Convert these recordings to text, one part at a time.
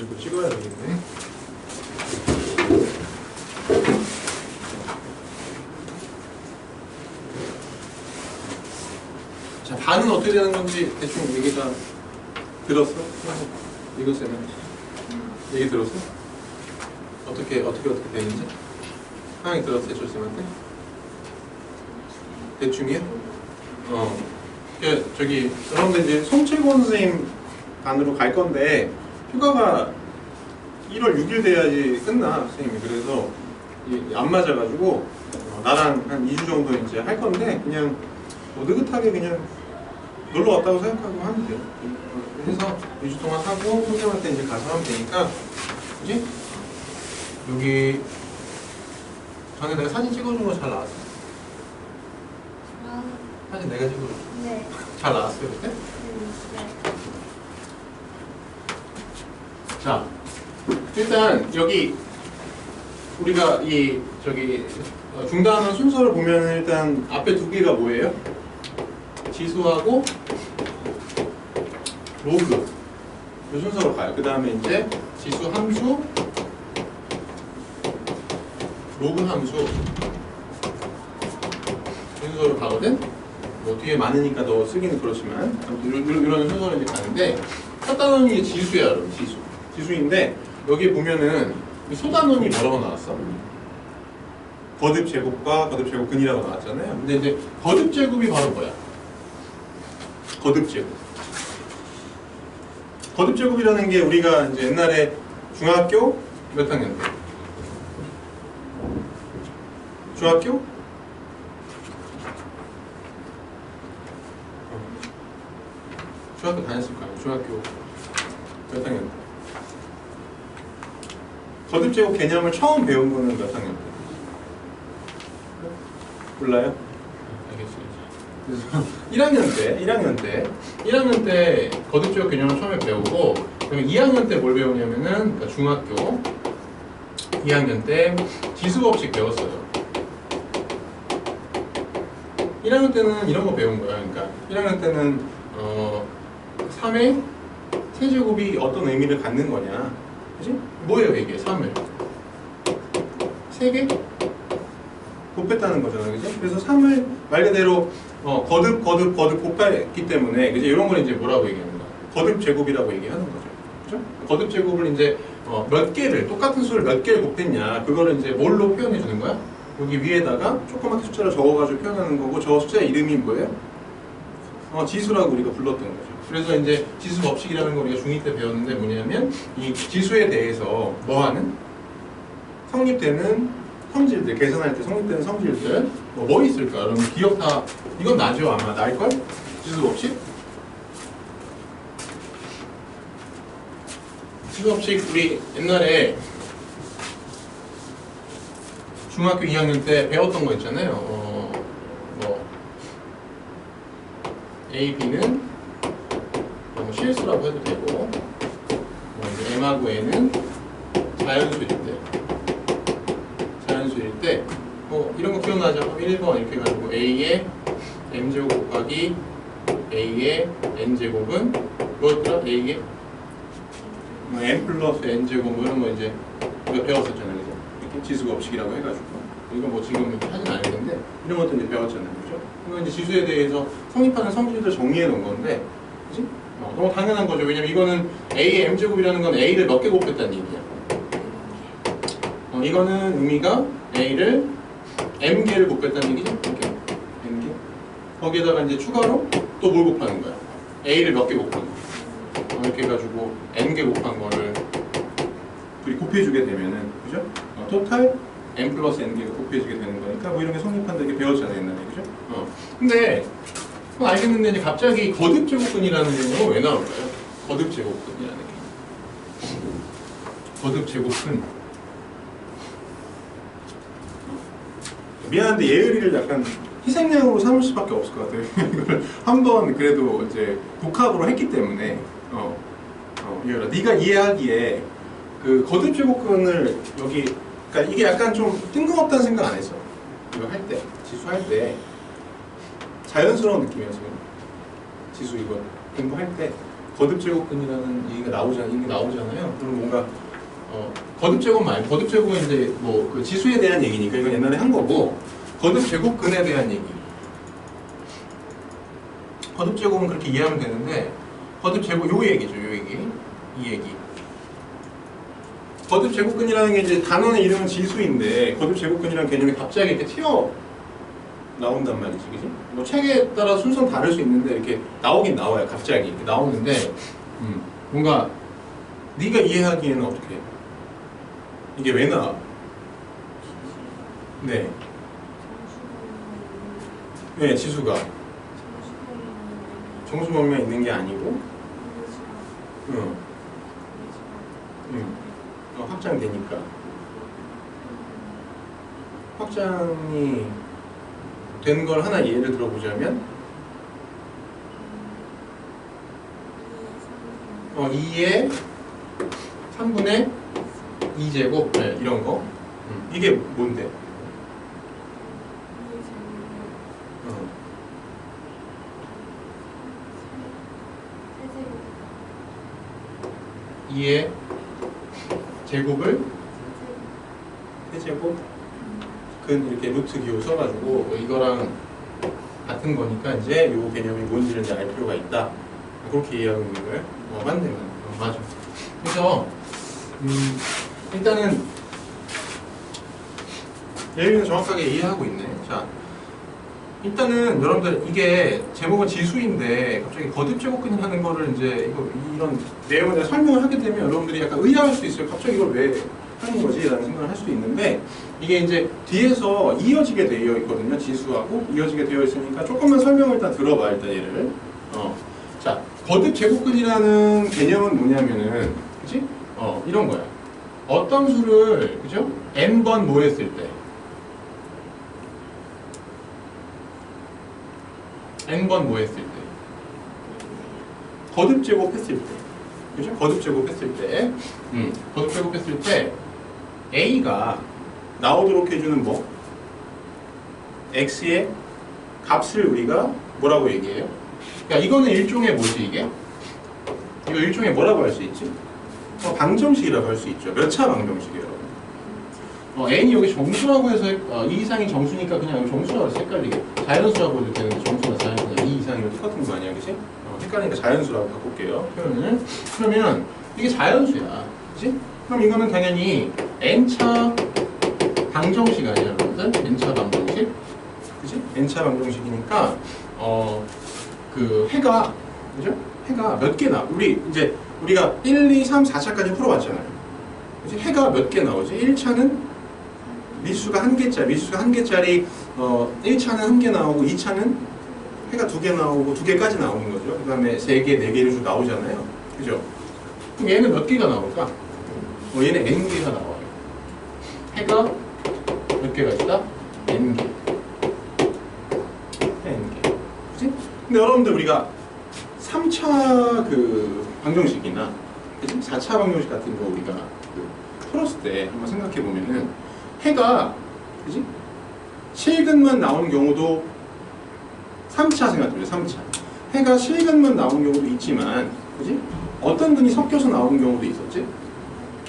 이거 찍어야 되겠네. 자, 반은 어떻게 되는 건지 대충 얘기 다 들었어? 이거 쌤은 얘기 들었어? 어떻게 되는지? 상황이 들었어, 해철 쌤한테? 대충이요? 저기 여러분들 이제 송채권 선생님 반으로 갈 건데 휴가가 1월 6일 돼야지 끝나 선생님이. 그래서 안 맞아가지고 나랑 한 2주 정도 이제 할 건데 그냥 뭐 느긋하게 그냥 놀러 왔다고 생각하고 하면 돼요. 해서 2주 동안 하고 선생님한테 이제 가서 하면 되니까, 그지? 여기 전에 내가 사진 찍어준 거 잘 나왔어? 사진 내가 찍어줬어. 네. 잘 나왔어요 그때? 네. 자, 일단 여기 우리가 중단한 순서를 보면 일단 앞에 두 개가 뭐예요? 지수하고 로그 이 순서로 가요. 그 다음에 이제 지수 함수, 로그 함수 이 순서로 가거든. 뭐 뒤에 많으니까 더 쓰기는 그렇지만 아무튼 이런 순서로 이제 가는데, 첫 단원이 지수야, 여러분. 지수인데 여기 보면은 소단원이 뭐라고 나왔어? 거듭 제곱과 거듭 제곱근이라고 나왔잖아요. 근데 이제 거듭 제곱이 바로 뭐야? 거듭 제곱. 거듭 제곱이라는 게 우리가 이제 옛날에 중학교 몇 학년 때? 중학교? 중학교 다녔을 거예요. 중학교 몇 학년 때? 거듭 제곱 개념을 처음 배운 거는 몇 학년 때? 몰라요? 알겠어요. 그래서 1학년 때 거듭 제곱 개념을 처음에 배우고, 그다음에 2학년 때 뭘 배우냐면은, 그러니까 중학교 2학년 때 지수 법칙 배웠어요. 1학년 때는 이런 거 배운 거야. 그러니까 1학년 때는 3의 세제곱이 어떤 의미를 갖는 거냐, 그치? 뭐예요 이게? 3을 3개 곱했다는 거잖아, 그지? 그래서 3을 말 그대로 거듭 곱했기 때문에, 그지? 이런 걸 이제 뭐라고 얘기하는 거야? 거듭 제곱이라고 얘기하는 거죠, 그죠? 거듭 제곱을 이제 몇 개를, 똑같은 수를 몇 개를 곱했냐, 그거를 이제 뭘로 표현해 주는 거야? 여기 위에다가 조그맣게 숫자를 적어가지고 표현하는 거고, 저 숫자의 이름이 뭐예요? 지수라고 우리가 불렀던 거죠. 그래서 이제 지수 법칙이라는 거 우리가 중2 때 배웠는데, 뭐냐면 이 지수에 대해서 뭐하는? 성립되는 성질들, 계산할 때 성립되는 성질들 뭐 있을까? 여러분 기억 다, 이건 나죠? 아마 날걸? 지수 법칙? 지수 법칙 우리 옛날에 중학교 2학년 때 배웠던 거 있잖아요. 뭐 A, B는 뭐 실수라고 해도 되고, 뭐 이제 M하고 N은 자연수일 때 뭐 이런 거 기억나죠? 1번 이렇게 해가지고 A의 M제곱 곱하기 A의 N제곱은 뭐였더라? A의 M 플러스 N제곱, 뭐 이런 거 이제 우리가 배웠었잖아요. 그죠? 이렇게 지수 법칙이라고 해가지고, 이건 뭐 지금 하진 않았는데 이런 것도 이제 배웠잖아요. 그죠? 이건 이제 지수에 대해서 성립하는 성질들 정리해 놓은 건데, 그치? 너무 당연한 거죠. 왜냐면 이거는 A의 M제곱이라는 건 A를 몇 개 곱했다는 얘기야. 이거는 의미가 A를 M개를 곱했다는 얘기죠? 이렇게 M개. 거기에다가 이제 추가로 또 뭘 곱하는 거야? A를 몇 개 곱한 거야. 이렇게 해가지고 N개 곱한 거를 둘이 곱해주게 되면은, 그죠? 토탈 M 플러스 N개가 곱해지게 되는 거니까 뭐 이런 게 성립한다, 이렇게 배웠잖아요 옛날에, 그죠? 근데 그건 알겠는데 이제 갑자기 거듭 제곱근이라는 개념은 왜 나올까요? 거듭 제곱근이라는 개념. 거듭 제곱근. 미안한데 예을이를 약간 희생양으로 삼을 수밖에 없을 것 같아요. 이걸 한번 그래도 이제 독학으로 했기 때문에, 예을아, 네가 이해하기에 그 거듭 제곱근을 여기, 그러니까 이게 약간 좀 뜬금없다는 생각 안 했어. 이거 할 때, 지수 할 때 자연스러운 느낌이었어요. 지수 이거 공부할 때 거듭 제곱근이라는 얘기가 나오잖아요. 그럼 뭔가 거듭 제곱 말고 거듭 제곱은 이제 뭐 그 지수에 대한 얘기니까 이건 옛날에 한 거고 거듭 제곱근에 대한 얘기. 거듭 제곱은 그렇게 이해하면 되는데 거듭 제곱 요 얘기죠, 요 얘기, 이 얘기. 거듭 제곱근이라는 게 이제 단원의 이름은 지수인데 거듭 제곱근이라는 개념이 갑자기 이렇게 튀어 나온단 말이지, 그지? 뭐 책에 따라 순서는 다를 수 있는데 이렇게 나오긴 나와요, 갑자기 이렇게 나오는데 뭔가 네가 이해하기에는 어떻게 해? 이게 왜 나와? 네. 네, 지수가 정수범위가 있는 게 아니고, 확장되니까. 확장이 된 걸 하나 예를 들어보자면, 2의 3분의 2제곱, 네, 이런 거. 이게 뭔데? 2의 제곱을 세제곱 이렇게 루트 기호 써가지고 이거랑 같은 거니까 이제 요 개념이 뭔지를 이제 알 필요가 있다. 그렇게 이해하는 거예요. 맞네. 맞아. 그래서 일단은 예비는 정확하게 이해하고 있네. 자, 일단은 여러분들 이게 제목은 지수인데 갑자기 거듭 제곱근이라는 거를 이제 이런 내용을 내가 설명을 하게 되면 여러분들이 약간 의아할 수 있어요. 갑자기 이걸 왜 하는 거지? 라는 생각을 할 수도 있는데 이게 이제 뒤에서 이어지게 되어 있거든요. 지수하고 이어지게 되어 있으니까 조금만 설명을 일단 들어봐. 일단 얘를. 자, 거듭 제곱근이라는 개념은 뭐냐면은 그치? 이런 거야. 어떤 수를 그죠? n번 뭐 했을 때 n번 뭐 했을 때 거듭 제곱 했을 때 그죠? 거듭 제곱 했을 때 거듭 제곱 했을 때 a가 나오도록 해주는 뭐 x의 값을 우리가 뭐라고 얘기해요? 그러니까 이거는 일종의 뭐지 이게? 이거 일종의 뭐라고 할 수 있지? 방정식이라고 할 수 있죠. 몇 차 방정식이에요? n이 여기 정수라고 해서 2 이상이 정수니까 그냥 여기 정수라고 해서 헷갈리게 자연수라고 해도 되는데 정수나 자연수나 2 이상이면 똑같은 거 아니야, 그치? 헷갈리니까 자연수라고 바꿀게요, 표현을. 그러면 이게 자연수야, 그치? 그럼 이거는 당연히 n차 방정식 아니야, 여러분들? n차 방정식, 그치? n차 방정식이니까 그 해가, 그죠? 해가 몇 개 나? 우리가 1, 2, 3, 4차까지 풀어봤잖아요. 그치? 해가 몇 개 나오지? 1차는 밀수가 1개짜리 1차는 1개 나오고 2차는 해가 2개 나오고 2개까지 나오는 거죠. 그 다음에 3개, 4개 쭉 나오잖아요. 그죠? 그럼 얘는 몇 개가 나올까? 얘는 n개가 나와요. 해가 몇 개가 있다? n개. n개. 그치? 근데 여러분들 우리가 3차 그 방정식이나 4차 방정식 같은 거 우리가 풀었을 때 한번 생각해 보면은 해가 그지? 실근만 나오는 경우도 3차 생각해요. 3차. 해가 실근만 나오는 경우도 있지만 그지? 어떤 근이 섞여서 나오는 경우도 있었지?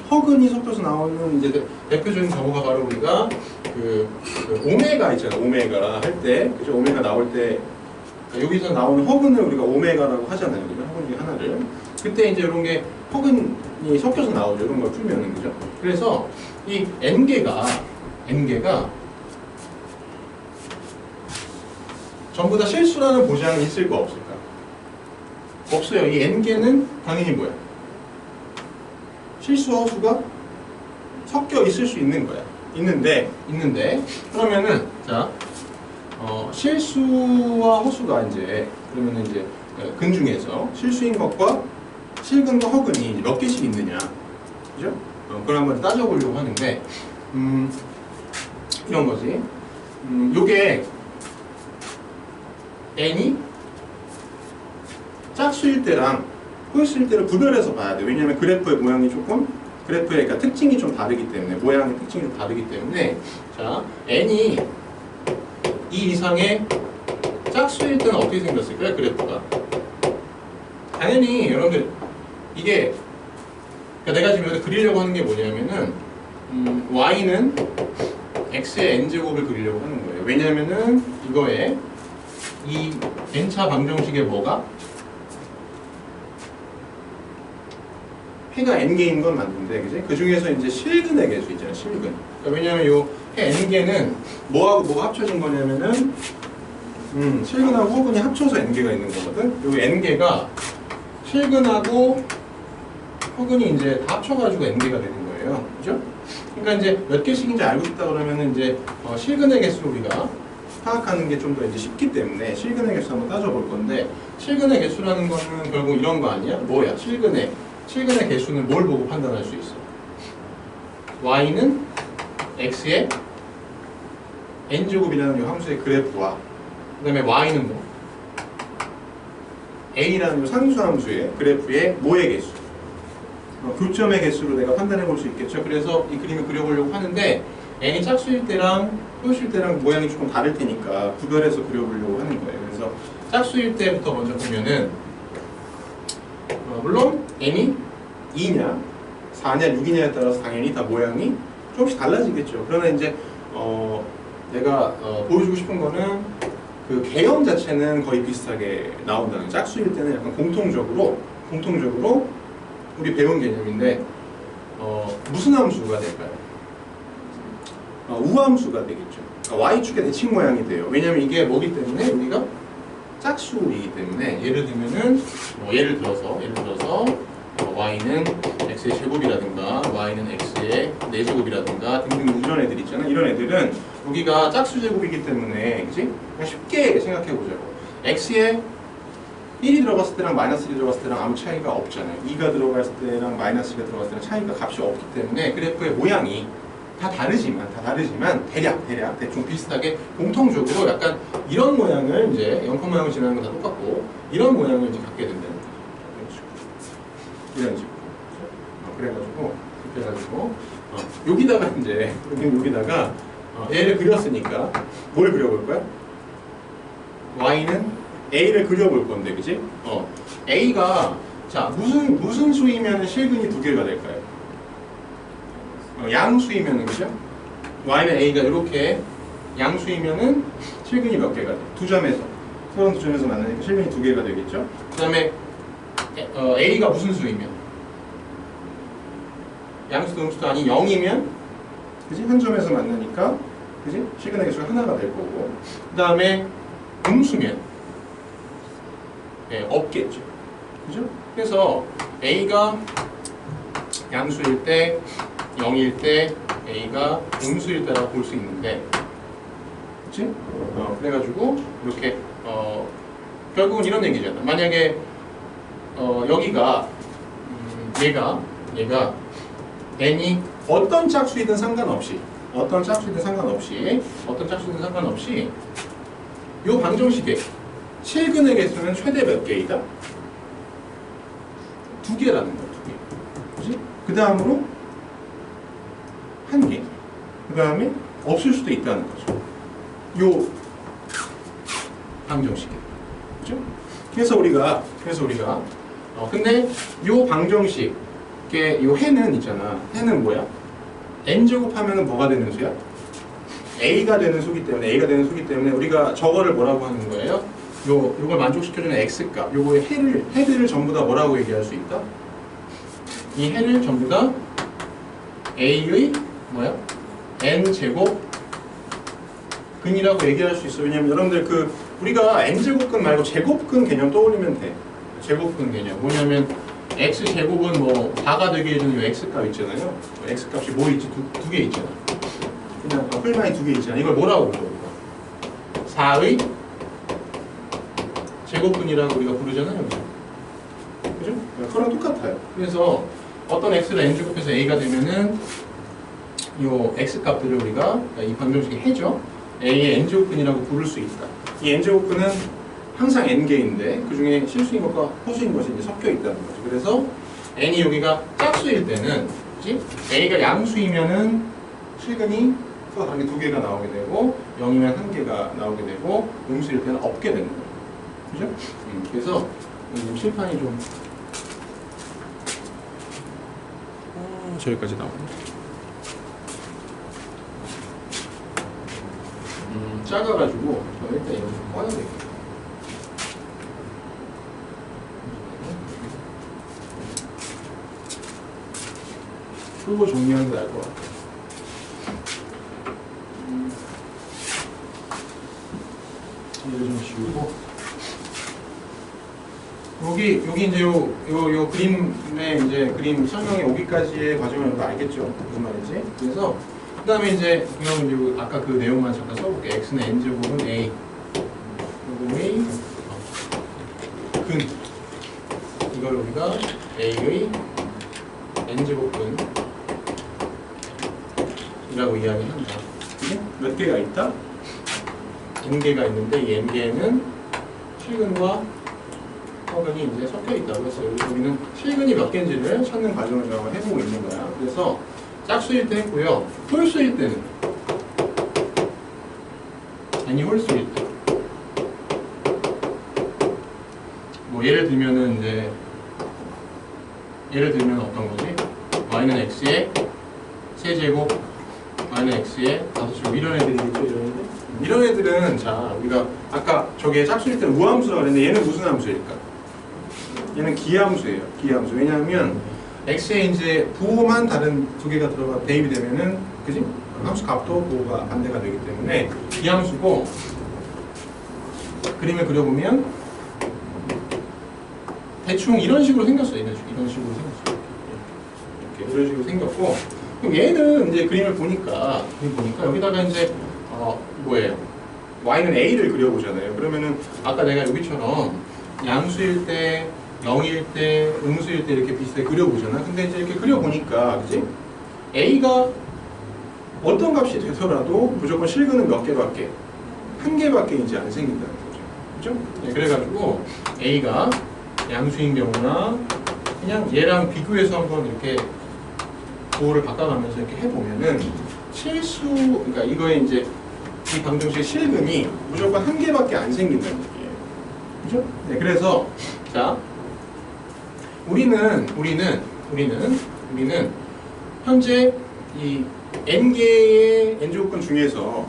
허근이 섞여서 나오는 이제 대표적인 경우가 바로 우리가 그 오메가 있잖아. 오메가 할 때 그죠? 오메가 나올 때 여기서 나오는 허근을 우리가 오메가라고 하잖아요. 그죠? 허근 중에 하나를. 그때 이제 이런 게 허근이 섞여서 나오죠. 이런 걸 풀면은 그죠? 그래서 이 n개가 전부 다 실수라는 보장이 있을까 없을까? 없어요. 이 n개는 당연히 뭐야? 실수와 허수가 섞여 있을 수 있는 거야. 있는데 그러면은 자 실수와 허수가 이제 그러면은 이제 근 중에서 실수인 것과 실근과 허근이 몇 개씩 있느냐, 그죠? 그걸 한번 따져보려고 하는데 이런 거지. 요게 n이 짝수일 때랑 홀수일 때를 구별해서 봐야 돼. 왜냐면 그래프의 모양이 그래프의 그러니까 특징이 좀 다르기 때문에 모양의 특징이 좀 다르기 때문에 자 n이 2 이상의 짝수일 때는 어떻게 생겼을까요? 그래프가 당연히 여러분들 이게 그러니까 내가 지금 여기서 그리려고 하는 게 뭐냐면은 y는 x의 n제곱을 그리려고 하는 거예요. 왜냐면은 이거에 이 n차 방정식의 뭐가 해가 n개인 건 맞는데, 그지? 그 중에서 이제 실근의 개수 있잖아요, 실근. 그러니까 왜냐면 요 해 n개는 뭐하고 뭐가 합쳐진 거냐면은, 실근하고 호근이 합쳐서 n개가 있는 거거든? 요 n개가 실근하고 호근이 이제 다 합쳐가지고 n개가 되는 거예요. 그죠? 그러니까 이제 몇 개씩인지 알고 싶다 그러면은 이제 실근의 개수를 우리가 파악하는 게 좀 더 이제 쉽기 때문에 실근의 개수 한번 따져볼 건데, 실근의 개수라는 거는 결국 이런 거 아니야? 뭐야? 실근의 개수는 뭘 보고 판단할 수 있어? y는 x의 n제곱이라는 이 함수의 그래프와 그 다음에 y는 뭐? a라는 이 상수함수의 그래프의 뭐의 개수? 교점의 개수로 내가 판단해 볼 수 있겠죠. 그래서 이 그림을 그려보려고 하는데 n이 짝수일 때랑 소수일 때랑 모양이 조금 다를 테니까 구별해서 그려보려고 하는 거예요. 그래서 짝수일 때부터 먼저 보면은 물론 n이 2냐, 4냐, 6이냐에 따라서 당연히 다 모양이 조금씩 달라지겠죠. 그러나 이제 내가 보여주고 싶은 거는 그 개형 자체는 거의 비슷하게 나온다는, 짝수일 때는 약간 공통적으로 우리 배운 개념인데 무슨 함수가 될까요? 우함수가 되겠죠. y축의 대칭 모양이 돼요. 왜냐면 이게 뭐기 때문에 우리가 짝수이기 때문에 예를 들면은 예를 들어서 y는 x의 제곱이라든가 y는 x의 4제곱이라든가 등등 이런 애들 있잖아. 이런 애들은 여기가 짝수 제곱이기 때문에, 그치? 그냥 쉽게 생각해 보자고. x에 1이 들어갔을 때랑 마이너스 1이 들어갔을 때랑 아무 차이가 없잖아요. 2가 들어갔을 때랑 마이너스 2가 들어갔을 때랑 차이가 값이 없기 때문에 그래프의 모양이 다 다르지만 대략 대충 비슷하게 공통적으로 약간 이런 모양을 이제 0, 모양을 지나는 건 다 똑같고 이런 모양을 이제 갖게 된다는 거죠. 이런 식으로. 그래가지고 여기다가 이제 여기다가 얘를 그렸으니까 뭘 그려볼 거야? y는 a를 그려볼 건데, 그지? a가 자 무슨 수이면 실근이 두 개가 될까요? 양수이면은, 그죠? y는 a가 이렇게 양수이면은 실근이 몇 개가 돼? 두 점에서 서로 두 점에서 만나니까 실근이 두 개가 되겠죠? 그 다음에 a가 무슨 수이면? 양수도 음수도 아닌 0이면, 그지? 한 점에서 만나니까, 그지? 실근의 개수가 하나가 될 거고, 그 다음에 음수면 없겠죠. 그죠? 그래서 a가 양수일 때, 0일 때, a가 음수일 때라고 볼 수 있는데, 그치? 그래가지고 이렇게 결국은 이런 얘기잖아. 만약에 여기가 얘가 n이 어떤 짝수이든 상관없이 이 방정식의 실근의 개수는 최대 몇 개이다? 2개라는 거야. 2개. 그치? 그 다음으로 1개. 그 다음에 없을 수도 있다는 거죠. 요 방정식에. 그죠? 그래서 우리가 근데 요 방정식의 요 해는 있잖아. 해는 뭐야? n제곱 하면은 뭐가 되는 수야? a가 되는 수기 때문에 우리가 저거를 뭐라고 하는 거예요? 요걸 만족시켜주는 x값, 요거의 해들을 전부 다 뭐라고 얘기할 수 있다? 이 해를 전부 다 a의 뭐야? n제곱 근이라고 얘기할 수 있어. 왜냐면 여러분들 우리가 n제곱근 말고 제곱근 개념 떠올리면 돼. 제곱근 개념 뭐냐면 x제곱은 뭐 4가 되게 해주는 이 x값 있잖아요. x값이 뭐 있지? 두 개 있잖아. 그냥 뿔만이 2개 있잖아. 이걸 뭐라고 부르는 거야? 4의 제곱근이라고 우리가 부르잖아요. 그죠? 그거랑 똑같아요. 그래서 어떤 x를 n제곱해서 a가 되면은 이 x값들을 우리가 이 방정식의 해죠. a의 n제곱근이라고 부를 수 있다. 이 n제곱근은 항상 n개인데 그 중에 실수인 것과 호수인 것이 이제 섞여 있다는 거죠. 그래서 n이 여기가 짝수일 때는, 그치? a가 양수이면은 실근이 서로 다르게 2개가 나오게 되고 0이면 1개가 나오게 되고 음수일 때는 없게 되는 거예요. 그죠? 그래서 지금 칠판이 좀 저기까지 나오네. 작아가지고 저 일단 이거 좀 꺼야 되겠다. 풀고 정리하는 게 나을 것 같아. 이거 좀 지우고 여기 이제 요 그림에 이제 그림 설명에 오기까지의 과정을 여러분 알겠죠? 무슨 말인지. 그래서 그다음에 이제 그냥 아까 그 내용만 잠깐 써볼게. x는 n 제곱은 a 요금의 근 이걸 우리가 a의 n 제곱근 이라고 이야기한다. 몇 개가 있다? n개가 있는데 이 n개는 실근과 허근이 이제 섞여 있다고 했어요. 여기는 실근이 몇 개인지를 찾는 과정을 제가 해보고 있는 거야. 그래서 짝수일 때 했고요. 홀수일 때는 n이 홀수일 때 뭐 예를 들면은 이제 예를 들면 어떤 거지? y는 x의 세제곱 y는 x의 5제곱 이런 애들이겠죠. 이런 애들은 자 우리가 아까 저게 짝수일 때는 우함수라고 그랬는데 얘는 무슨 함수일까? 얘는 기함수예요. 기함수. 왜냐하면 x에 이제 부호만 다른 두 개가 들어가 대입이 되면은 그지? 함수 값도 부호가 반대가 되기 때문에 기함수고 그림을 그려보면 대충 이런 식으로 생겼어요. 이런 식으로 생겼어요. 이런 식으로 생겼고 그럼 얘는 이제 그림을 보니까 여기다가 이제 뭐예요? y는 a를 그려보잖아요. 그러면은 아까 내가 여기처럼 양수일 때, 0일 때, 음수일 때 이렇게 비슷하게 그려보잖아. 근데 이제 이렇게 그려보니까 그지? a가 어떤 값이 되더라도 무조건 실근은 몇 개밖에? 한 개밖에 이제 안 생긴다는 거죠. 그죠? 네, 그래가지고 a가 양수인 경우나 그냥 얘랑 비교해서 한번 이렇게 부호를 바꿔가면서 이렇게 해보면은 그러니까 이거에 이제 이 방정식의 실근이 무조건 한 개밖에 안 생긴다는 얘기예요. 그죠? 네, 그래서 자 우리는 현재 이 n개의 n제곱근 중에서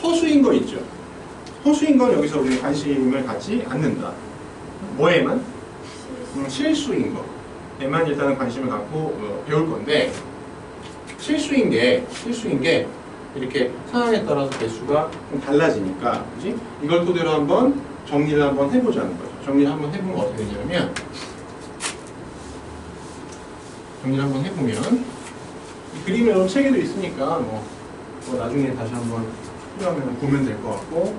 허수인 거 있죠. 허수인 건 여기서 우리 관심을 갖지 않는다. 뭐에만? 실수인 거에만 일단은 관심을 갖고 배울 건데 실수인 게 이렇게 상황에 따라서 개수가 좀 달라지니까 그지? 이걸 토대로 한번 정리를 한번 해보자는 거죠. 정리를 한번 해보면 어떻게 되냐면 이 그림에 여러분 책에도 있으니까 뭐 나중에 다시 한번 필요하면 보면 될 것 같고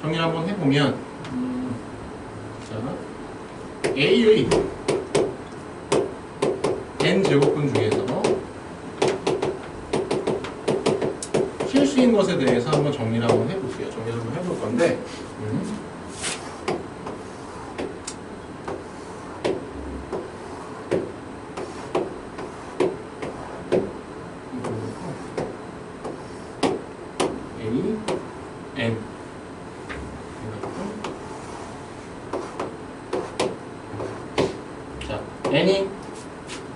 정리를 한번 해보면 자 A의 n제곱근 중에서 실수인 것에 대해서 한번 정리를 한번 해볼게요. 정리를 한번 해볼 건데 A, N 자,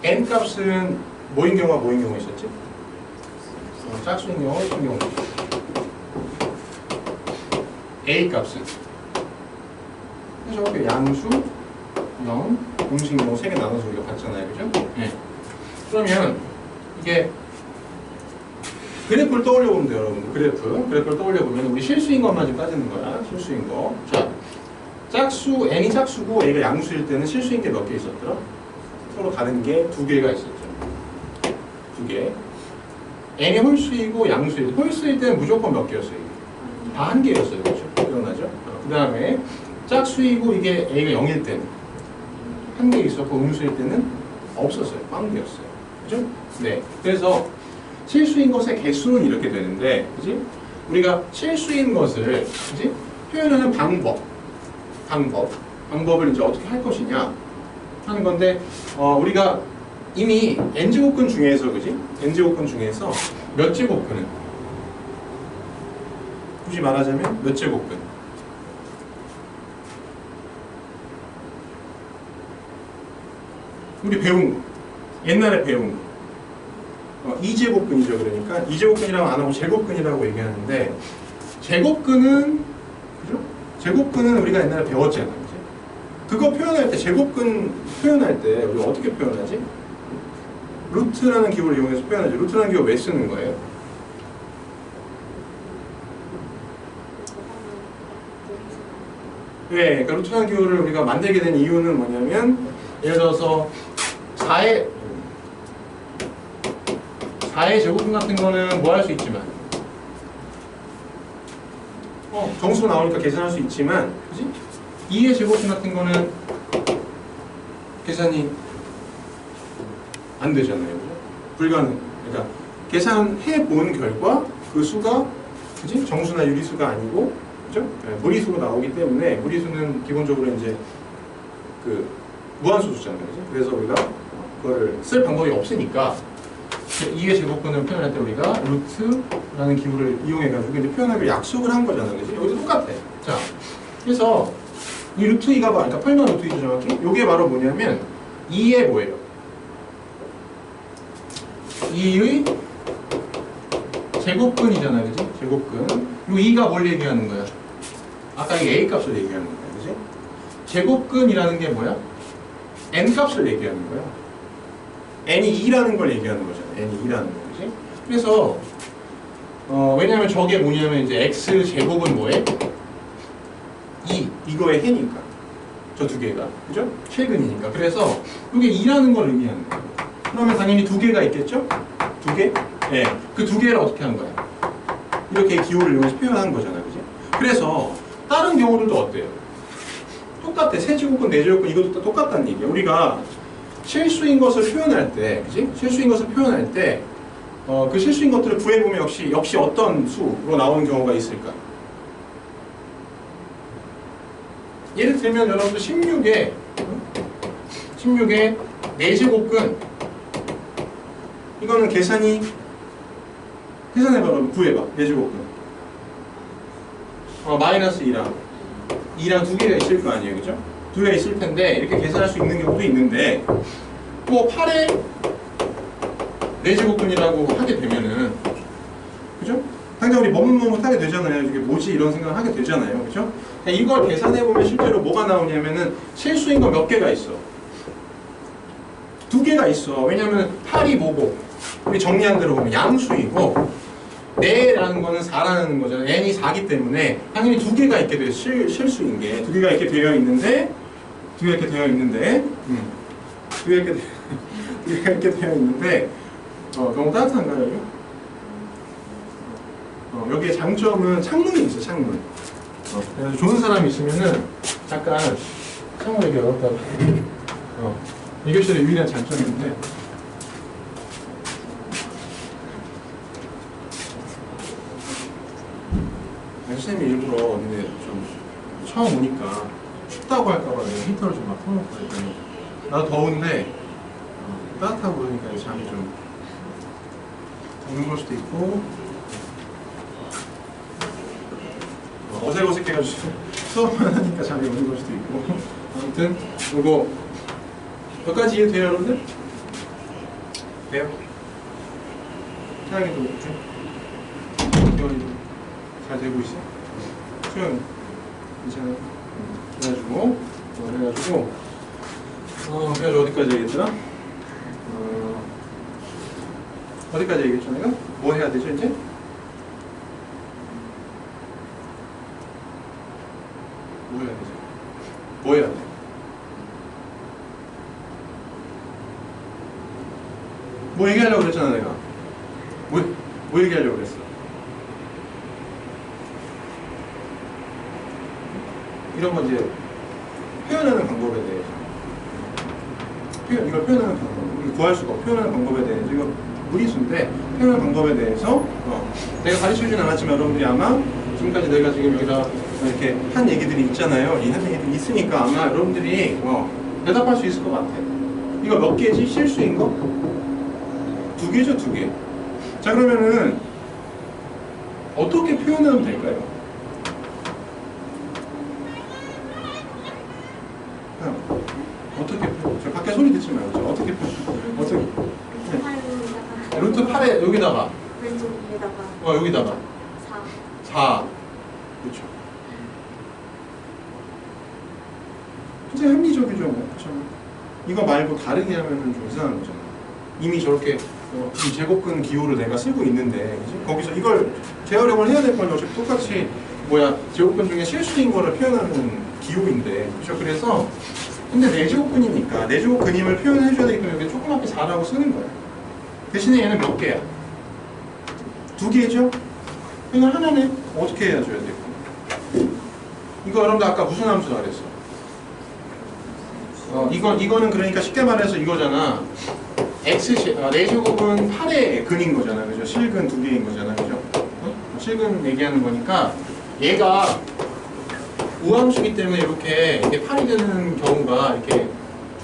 N 값은 뭐인 경우와 뭐인 경우 있었지? 짝수인 경우, 큰 경우 A 값은 그래서 양수, 0, 음수인 경우 3개 나눠서 우리가 봤잖아요. 그죠? 네. 그러면 이게 그래프를 떠올려보면 돼요, 여러분들. 그래프를 떠올려보면 우리 실수인 것만 지금 따지는 거야. 실수인 거. 자, n이 짝수고 A가 양수일 때는 실수인 게 몇 개 있었더라? 서로 다른 게 2개가 있었죠. 2개. n이 홀수이고 양수일 때 홀수일 때는 무조건 몇 개였어요? 다 1개였어요. 그렇죠? 기억나죠? 그 다음에 짝수이고 이게 A가 0일 때는 1개 있었고 음수일 때는 없었어요. 0개였어요. 그죠? 네. 그래서 실수인 것의 개수는 이렇게 되는데, 그지? 우리가 실수인 것을, 그지? 표현하는 방법을 이제 어떻게 할 것이냐 하는 건데, 우리가 이미 n제곱근 중에서, 그지? n제곱근 중에서 몇 제곱근은? 굳이 말하자면 몇 제곱근? 우리 배운 거. 옛날에 배운 거. 이제곱근이죠. 그러니까 이제곱근이라고 안 하고 제곱근이라고 얘기하는데 제곱근은 그죠? 제곱근은 우리가 옛날에 배웠잖아요. 그치? 그거 표현할 때 제곱근 표현할 때 우리가 어떻게 표현하지? 루트라는 기호를 이용해서 표현하죠. 루트라는 기호 왜 쓰는 거예요? 네, 그러니까 루트라는 기호를 우리가 만들게 된 이유는 뭐냐면 예를 들어서 4의 제곱근 같은 거는 뭐 할 수 있지만 정수 나오니까 계산할 수 있지만 그지? 2의 제곱근 같은 거는 계산이 안 되잖아요. 그죠? 불가능. 그러니까 계산해 본 결과 그 수가 그지? 정수나 유리수가 아니고 그죠? 네, 무리수로 나오기 때문에 무리수는 기본적으로 이제 그 무한소수잖아요. 그죠? 그래서 우리가 그거를 쓸 방법이 없으니까 2의 제곱근을 표현할 때 우리가 루트라는 기호를 이용해가지고 이제 표현하기로 약속을 한 거잖아요. 그지? 여기도 똑같아. 자, 그래서 이 루트 2가 그러니까 8만 루트 2죠 정확히? 이게 바로 뭐냐면 2의 뭐예요? 2의 제곱근이잖아요. 그지? 제곱근. 요 2가 뭘 얘기하는 거야? 아까 이 A 값을 얘기하는 거야. 그지? 제곱근이라는 게 뭐야? N 값을 얘기하는 거야. N이 2라는 걸 얘기하는 거잖아. N이 2라는 거. 그지? 그래서 왜냐면 저게 뭐냐면 이제 X 제곱은 뭐에? 2. 이거의 해니까. 저 두 개가. 그죠? 최근이니까. 그래서 이게 2라는 걸 의미하는 거예요. 그러면 당연히 두 개가 있겠죠? 두 개? 네. 그 두 개를 어떻게 한 거야? 이렇게 기호를 이용해서 표현한 거잖아요. 그지? 그래서 다른 경우들도 어때요? 똑같아. 세제곱근, 네제곱근 이것도 다 똑같다는 얘기야. 우리가 실수인 것을 표현할 때, 그지? 실수인 것을 표현할 때, 그 실수인 것들을 구해보면 역시 어떤 수로 나오는 경우가 있을까? 예를 들면 여러분들 16에 4제곱근 이거는 계산해봐. 그럼 구해봐. 4제곱근 마이너스 2랑 두 개가 있을 거 아니에요. 그죠? 두 개가 있을 텐데 이렇게 계산할 수 있는 경우도 있는데 또 8에 4제곱근이라고 하게 되면은 그죠? 당장 우리 머뭇머뭇하게 되잖아요. 이게 뭐지? 이런 생각을 하게 되잖아요. 그죠? 이걸 계산해보면 실제로 뭐가 나오냐면은 실수인 거 몇 개가 있어? 두 개가 있어. 왜냐면 8이 뭐고 우리 정리한 대로 보면 양수이고 4라는 거는 4라는 거잖아요. n이 4기 때문에 당연히 두 개가 있게 돼요. 실수인 게 두 개가 이렇게 되어 있는데 두 개가 이렇게 되어 있는데 너무 따뜻한가요? 여기? 여기에 장점은 창문이 있어. 창문. 그래서 좋은 사람이 있으면은 잠깐 창문 이렇게 열었다가 이 교실의 유일한 장점인데 선생님이 일부러 근데 좀 처음 오니까 춥다고 할까봐 히터를 좀 막 켜놓고 그랬더니 나도 더운데 따뜻하고 그러니까 잠이 좀 오는 걸 수도 있고 어색어색해가지고 수업만 하니까 잠이 오는 걸 수도 있고 아무튼 이거 여기까지 이해돼요 여러분들? 돼요? 태양이도 이거 잘 되고 있어? 수영 괜찮아요? 그래가지고 어디까지 얘기했더라? 어디까지 얘기했죠 내가? 뭐 해야 되죠 이제? 뭐 해야 되죠? 뭐 해야 돼? 뭐 얘기하려고 그랬잖아 내가. 뭐 얘기하려고 그랬어? 이런 거 이제 표현하는 방법에 대해서 이걸 표현하는 방법, 우리 구할 수가 없고 표현하는 방법에 대해서 이거 무리수인데 표현하는 방법에 대해서 내가 가르쳐주진 않았지만 여러분들이 아마 지금까지 내가 지금 여기다 이렇게 한 얘기들이 있잖아요. 이 한 얘기들이 있으니까 아마 여러분들이 대답할 수 있을 것 같아. 이거 몇 개지? 실수인 거? 2개죠, 2개. 자 그러면은 어떻게 표현하면 될까요? 어떻게 저 밖에 소리 듣지 말고 루트 8에 여기다가 왼쪽 위에다가 여기다가 4. 4. 그렇죠. 굉장히 합리적이죠. 뭐. 그렇죠. 이거 말고 다르게 하면은 좀 이상한 거잖아. 이미 저렇게 이 제곱근 기호를 내가 쓰고 있는데 그치? 거기서 이걸 재활용을 해야 될 건 어차피 똑같이 제곱근 중에 실수인 거를 표현하는 기호인데 그렇죠? 그래서 근데 내제곱근이니까 내제곱근임을 표현해 줘야 되기 때문에 여기 조그맣게 4라고 쓰는 거야. 대신에 얘는 몇 개야? 2개죠? 이건 하나네. 어떻게 해야 줘야 돼? 이거 여러분들 아까 무슨 함수라 그랬어? 이거는 그러니까 쉽게 말해서 이거잖아. 내제곱은 8의 근인 거잖아. 그죠? 실근 2개인 거잖아. 그죠? 실근 얘기하는 거니까 얘가 우함수기 때문에 이렇게 8이 되는 경우가 이렇게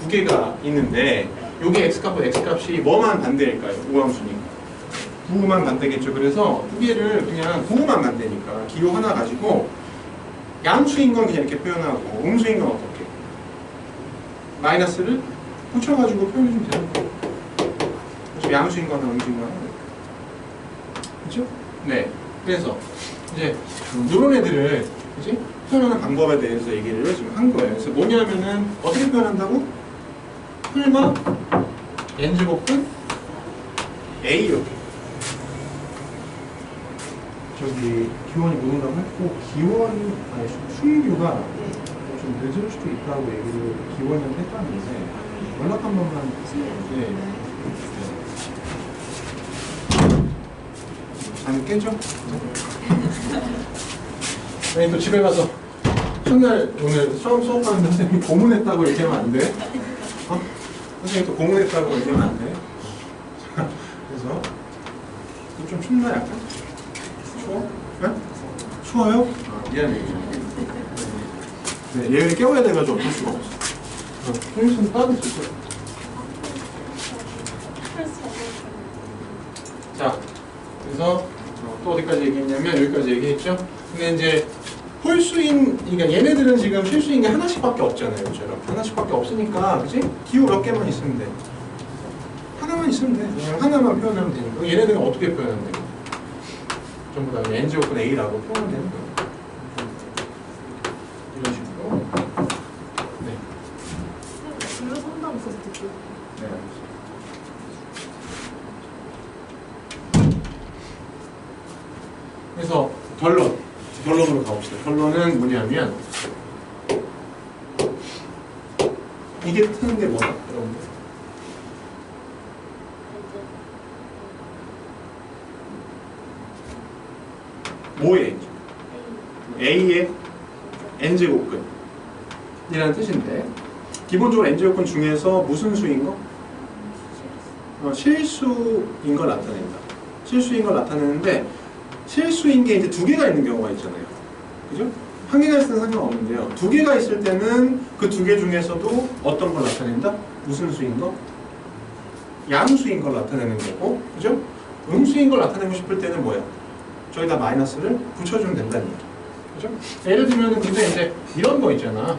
2개가 있는데 요게 x값이 뭐만 반대일까요? 우함수니까. 부호만 반대겠죠. 그래서 2개를 그냥 부호만 반대니까 기호 하나 가지고 양수인 건 그냥 이렇게 표현하고 음수인 건 어떻게? 마이너스를 붙여가지고 표현해주면 되는 거예요. 양수인 거나 음수인 거나. 그렇죠? 네. 그래서 이제 이런 애들을 그치? 표현하는 방법에 대해서 얘기를 지금 한 거예요. 그래서 뭐냐면은 어떻게 표현한다고? 풀마 n제곱분 a 이렇게. 저기 기원이 못 온다고 했고 승규가 좀 늦을 수도 있다고 얘기를 기원한테 했다는데 연락 한 번만 네. 잠이 깨죠? 아니 또 집에 가서 첫날 오늘 처음 수업하는데 선생님이 고문했다고 얘기하면 안 돼? 선생님이 또 고문했다고 얘기하면 안 돼? 그래서 좀 춥나 약간? 추워? 네? 추워요? 미안해. 네, 얘를 깨워야 돼가지고 어쩔 수가 없어. 형수는 따뜻했어. 자, 그래서 또 어디까지 얘기했냐면 여기까지 얘기했죠. 근데 이제 홀수인, 그러니까 얘네들은 지금 실수인 게 하나씩밖에 없잖아요, 그죠? 하나씩밖에 없으니까, 그지? 기호 몇 개만 있으면 돼. 하나만 있으면 돼. 그냥 하나만 표현하면 되니까. 얘네들은 어떻게 표현하면 돼? 전부 다 n제곱분 a라고 표현하면 되는 거예요. 이런 식으로. 네. 불러 상담 있어서 듣고. 네. 그래서 결론으로 가봅시다. 결론은 뭐냐면 이게 트는 게 뭐다, 여러분들? 뭐의 a의 n제곱근이라는 뜻인데 기본적으로 n제곱근 중에서 무슨 수인 거? 실수인 걸 나타낸다. 실수인 걸 나타내는데 실수인 게 이제 2개가 있는 경우가 있잖아요. 그죠? 1개가 있을 때는 상관없는데요. 2개가 있을 때는 그 2개 중에서도 어떤 걸 나타낸다? 무슨 수인 거? 양수인 걸 나타내는 거고, 그죠? 음수인 걸 나타내고 싶을 때는 뭐야? 저기다 마이너스를 붙여주면 된다는 얘기. 그죠? 예를 들면 근데 이제 이런 거 있잖아.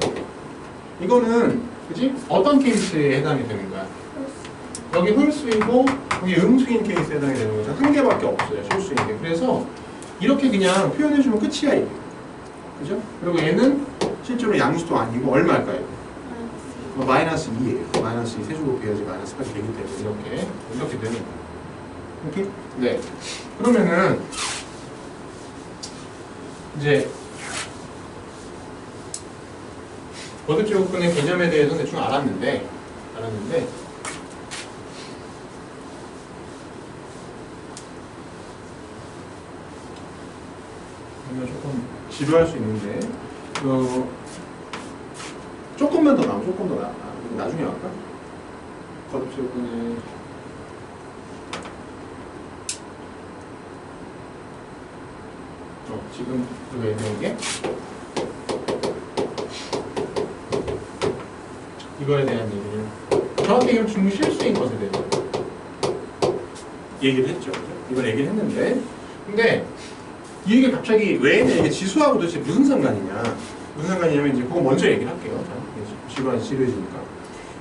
이거는 그지? 어떤 케이스에 해당이 되는 거야? 여기 홀수이고 여기 음수인 케이스에 해당이 되는 거죠. 1개밖에 없어요. 실수인 게. 그래서 이렇게 그냥 표현해주면 끝이야 이게. 그죠? 그리고 얘는 실제로 양수도 아니고 얼마일까요? 마이너스 2예요. 마이너스 2 세제곱해야지 마이너스가 되기 때문에 이렇게 되는 거예요. 오케이? 네. 그러면은 이제 거듭제곱근의 개념에 대해서 대충 알았는데 이거 조금 지루할 수 있는데 조금만 더 조금 더 나중에 할까? 거듭제곱근의 지금 왜 이게 이거에 대한 얘기를 정확히 얘기하면 중실수인 것에 대해서 얘기를 했죠. 이걸 얘기를 했는데 근데 이 얘기가 갑자기 왜 이게 지수하고 도대체 무슨 상관이냐 무슨 상관이냐면 이제 그거 먼저 얘기를 할게요. 지루해지니까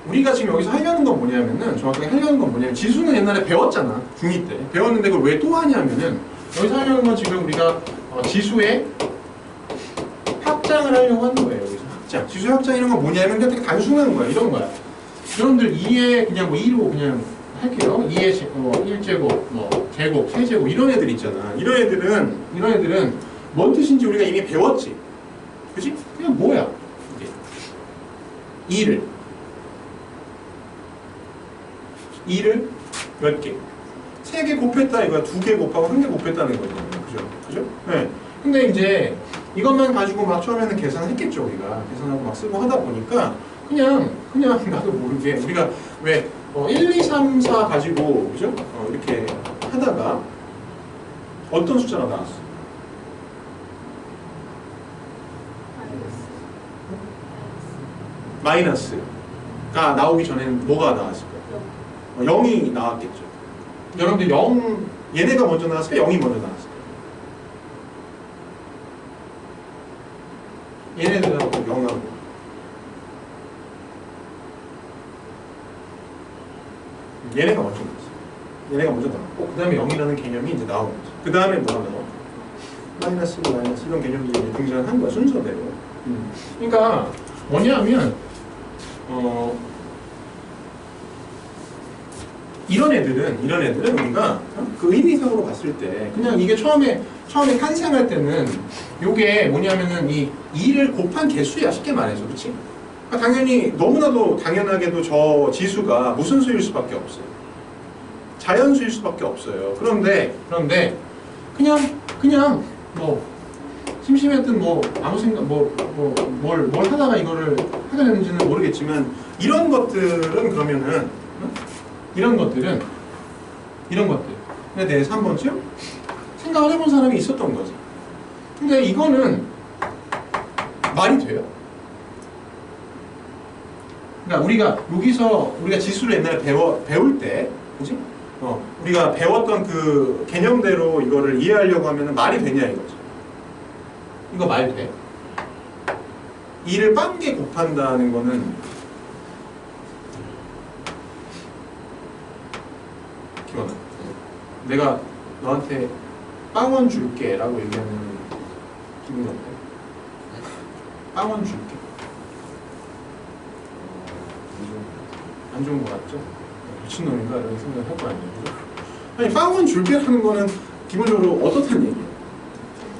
우리가 지금 여기서 하려는 건 뭐냐면은 정확하게 하려는 건 뭐냐면 지수는 옛날에 배웠잖아. 중2 때 배웠는데 그걸 왜 또 하냐면은 여기서 하려는 건 지금 우리가 지수의 확장을 하려고 하는 거예요. 여기서 확장. 지수의 확장 이런 건 뭐냐면 그냥 되게 단순한 거야. 이런 거야. 여러분들 2에 그냥 뭐 2로 그냥 할게요. 2의 1제곱, 뭐 제곱, 세제곱 이런 애들 있잖아. 이런 애들은 뭔 뜻인지 우리가 이미 배웠지. 그치? 그냥 뭐야? 이게 2를 몇 개? 3개 곱했다 이거야. 2개 곱하고 1개 곱했다는 거죠. 그죠? 네. 근데 이제 이것만 가지고 막 처음에는 계산했겠죠. 우리가 계산하고 막 쓰고 하다 보니까 그냥 나도 모르게 우리가 왜 1, 2, 3, 4 가지고 그죠? 이렇게 하다가 어떤 숫자가 나왔어? 마이너스가 나오기 전에는 뭐가 나왔을까요? 0이 나왔겠죠. 여러분들 0 얘네가 먼저 나왔을까요? 0이 먼저 나왔을까요? 얘네들하고 0하고 얘네가 먼저 나왔어요. 얘네가 먼저 나왔고 그 다음에 0이라는 개념이 이제 나온 거죠. 그 다음에 뭐가 나와? 마이너스 이런 개념들이 이제 등장한 거야. 순서대로. 그러니까 뭐냐면 이런 애들은 우리가 그 의미상으로 봤을 때 그냥 이게 처음에 탄생할 때는 요게 뭐냐면은 이 2를 곱한 개수야. 쉽게 말해서. 그치? 그러니까 당연히 너무나도 당연하게도 저 지수가 무슨 수일 수밖에 없어요. 자연수일 수밖에 없어요. 그런데 그냥 뭐 심심했든 뭐 아무 생각 뭘 하다가 이거를 하게 됐는지는 모르겠지만 이런 것들은 그러면은 이런 것들에 대해서 한 번쯤 생각을 해본 사람이 있었던 거지. 근데 이거는 말이 돼요. 그러니까 우리가 지수를 옛날에 배울 때, 그지? 우리가 배웠던 그 개념대로 이거를 이해하려고 하면 말이 되냐 이거지. 이거 말 돼? 2를 빵개 곱한다는 거는 기원아, 내가 너한테 빵원 줄게 라고 얘기하면 기분이 어때? 빵원 줄게. 안 좋은 거 같죠? 미친놈인가? 이런 생각을 할 거 아니에요. 아니, 빵원 줄게라는 거는 기본적으로 어떻다는 얘기예요?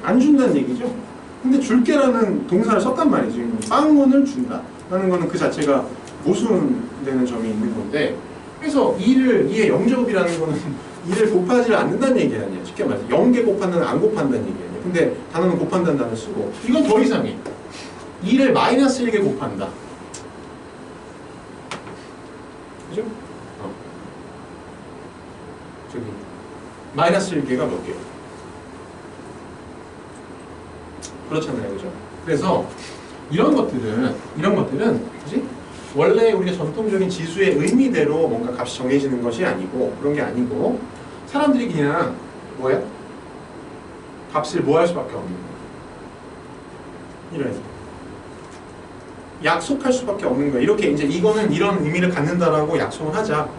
안 준다는 얘기죠? 근데 줄게라는 동사를 썼단 말이지. 빵원을 준다 라는 거는 그 자체가 모순되는 점이 있는 건데, 그래서 2의 0제곱이라는 거는 2를 곱하지 않는다는 얘기 아니에요. 쉽게 말해서 0개 곱한다는 안 곱한다는 얘기 아니에요. 근데 단어는 곱한다는 단어 쓰고, 이건 더 이상해. 2를 마이너스 1개 곱한다. 그죠? 저기 마이너스 1개가 몇 개요? 그렇잖아요. 그죠? 그래서 이런 것들은 그지? 원래 우리가 전통적인 지수의 의미대로 뭔가 값이 정해지는 것이 아니고, 그런 게 아니고, 사람들이 그냥 뭐야? 값을 뭐 할 수밖에 없는 거야. 이런 약속할 수밖에 없는 거야. 이렇게 이제 이거는 이런 의미를 갖는다라고 약속을 하자.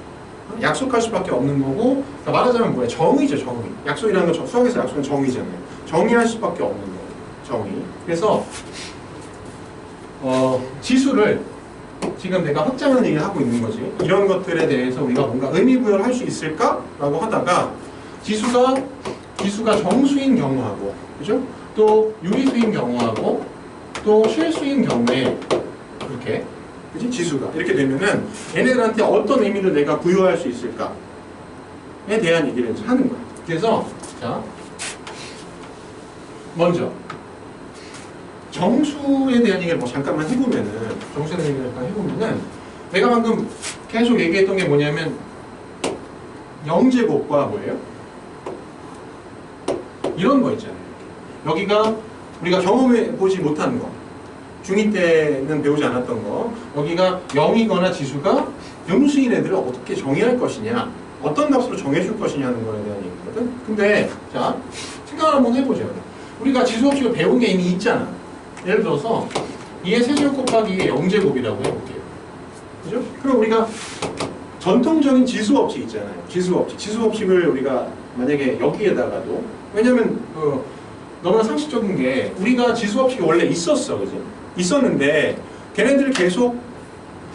약속할 수밖에 없는 거고, 그러니까 말하자면 뭐야? 정의죠, 정의. 약속이라는 건 수학에서 약속은 정의잖아요. 정의할 수밖에 없는 거예요. 정의. 그래서 지수를 지금 내가 확장하는 얘기를 하고 있는 거지. 이런 것들에 대해서 우리가 뭔가 의미 부여를 할 수 있을까라고 하다가 지수가 정수인 경우하고, 그죠? 또 유리수인 경우하고, 또 실수인 경우에 이렇게, 그지? 지수가 이렇게 되면은 얘네들한테 어떤 의미를 내가 부여할 수 있을까에 대한 얘기를 이제 하는 거야. 그래서 자, 먼저 정수에 대한 얘기를 뭐 잠깐만 해보면은, 정수에 대한 얘기를 잠깐 해보면은, 내가 방금 계속 얘기했던 게 뭐냐면 0제곱과 뭐예요? 이런 거 있잖아요. 여기가 우리가 경험해 보지 못한 거, 중2 때는 배우지 않았던 거, 여기가 0이거나 지수가 음수인 애들을 어떻게 정의할 것이냐, 어떤 값으로 정해줄 것이냐는 거에 대한 얘기거든. 근데 자, 생각을 한번 해보죠. 우리가 지수법칙을 배운 게 이미 있잖아. 예를 들어서 2의 세제곱 곱하기 2의 0제곱이라고 해볼게요. 그죠? 그럼 우리가 전통적인 지수법칙 있잖아요. 지수법칙을 우리가 만약에 여기에다가도, 왜냐면 너무나 상식적인 게 우리가 지수법칙이 원래 있었어, 그지? 있었는데 걔네들 계속,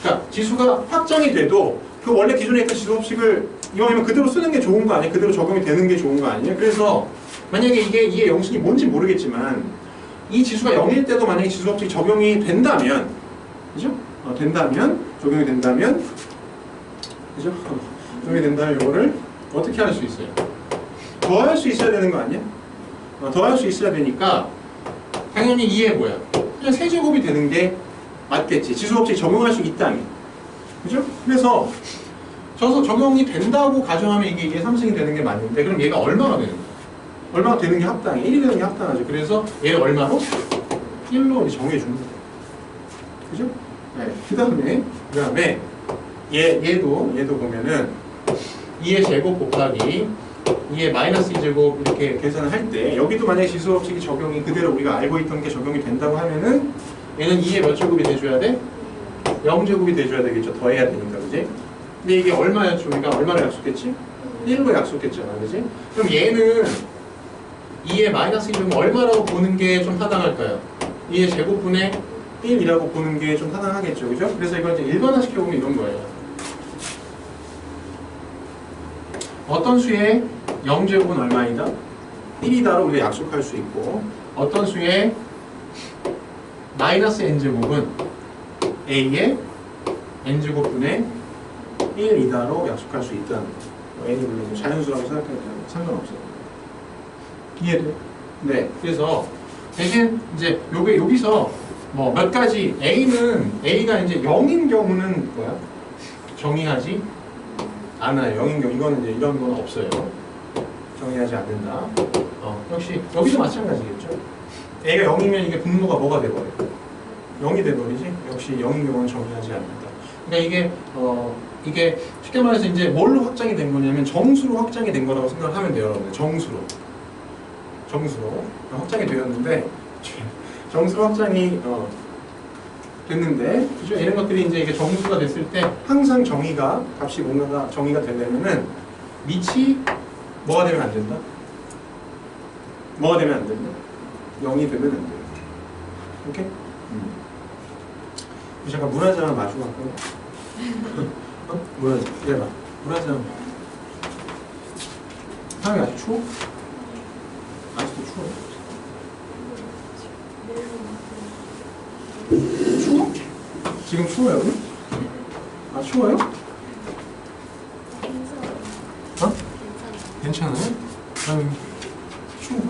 그러니까 지수가 확장이 돼도 그 원래 기존에 있던 지수법칙을 이왕이면 그대로 쓰는 게 좋은 거 아니에요? 그대로 적용이 되는 게 좋은 거 아니에요? 그래서 만약에 이게 영식이 뭔지 모르겠지만 이 지수가 0일 때도 만약에 지수법칙이 적용이 된다면, 그죠? 적용이 된다면, 그죠? 적용이 된다면 이거를 어떻게 할 수 있어요? 더할 수 있어야 되는 거 아니야? 더할 수 있어야 되니까 당연히 이해 뭐야? 그냥 세제곱이 되는 게 맞겠지. 지수법칙 적용할 수 있다면, 그죠? 그래서 적용이 된다고 가정하면 이게 3승이 되는 게 맞는데, 그럼 얘가 얼마나 되는 거야? 얼마나 되는 게 합당해? 1이 되는 게 합당하죠. 그래서 얘를 얼마로? 1로 정해주는 거예요. 그죠? 네. 그 다음에 얘도 보면은 2의 제곱 곱하기 2의 마이너스 2제곱 이렇게 계산을 할 때, 여기도 만약에 지수법칙이 적용이 그대로 우리가 알고 있던 게 적용이 된다고 하면은 얘는 2의 몇 제곱이 돼줘야 돼? 0제곱이 돼줘야 되겠죠. 더해야 되니까, 그지? 근데 이게 얼마였죠? 우리가 얼마를 약속했지? 1로 약속했잖아, 그지? 그럼 얘는 2의 마이너스 1은 얼마라고 보는 게 좀 타당할까요? 2의 제곱분의 1이라고 보는 게 좀 타당하겠죠, 그죠? 그래서 이걸 이제 일반화시켜보면 이런 거예요. 어떤 수의 0제곱은 얼마이다? 1이다로 우리가 약속할 수 있고, 어떤 수의 마이너스 n제곱은 a의 n제곱분의 1이다로 약속할 수 있다는 거. n이 물론 자연수라고 생각해도 상관없어요. 이해돼? 네. 그래서 대신 이제 여기서 뭐 몇 가지 A가 이제 0인 경우는 뭐야? 정의하지 않아요. 0인 경우 이거는 이제 이런 건 없어요. 정의하지 않는다. 역시 여기도 마찬가지겠죠. A가 0이면 이게 분모가 뭐가 돼버려? 0이 돼버리지. 역시 0인 경우는 정의하지 않는다. 그러니까 이게 쉽게 말해서 이제 뭘로 확장이 된 거냐면 정수로 확장이 된 거라고 생각을 하면 돼요, 여러분들. 정수로 확장이 되었는데, 정수로 확장이 됐는데, 그죠? 이런 것들이 이제 이게 정수가 됐을 때 항상 값이 뭔가가 정의가 되려면은 밑이 뭐가 되면 안 된다? 뭐가 되면 안 된다? 0이 되면 안 돼요. 오케이? 잠깐 물 한 잔 마시고 갈까요? 물 한 잔. 이래봐. 물 한 잔. 사람이 아직 추워? 아직도 추워? 추워? 지금 추워요? 여기? 아, 추워요? 어? 괜찮아요? 추워?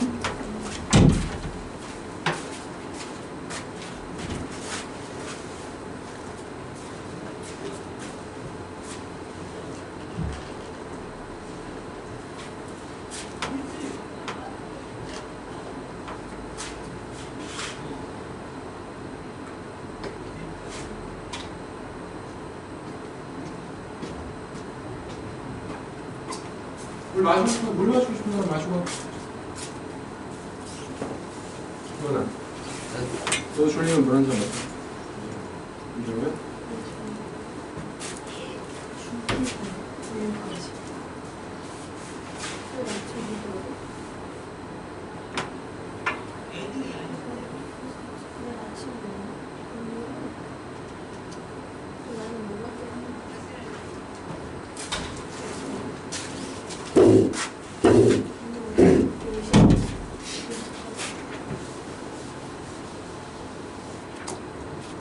물 마시고 싶은 사람 마시고. 누나, 너 졸리면 물 한 잔 마셔. 이러면?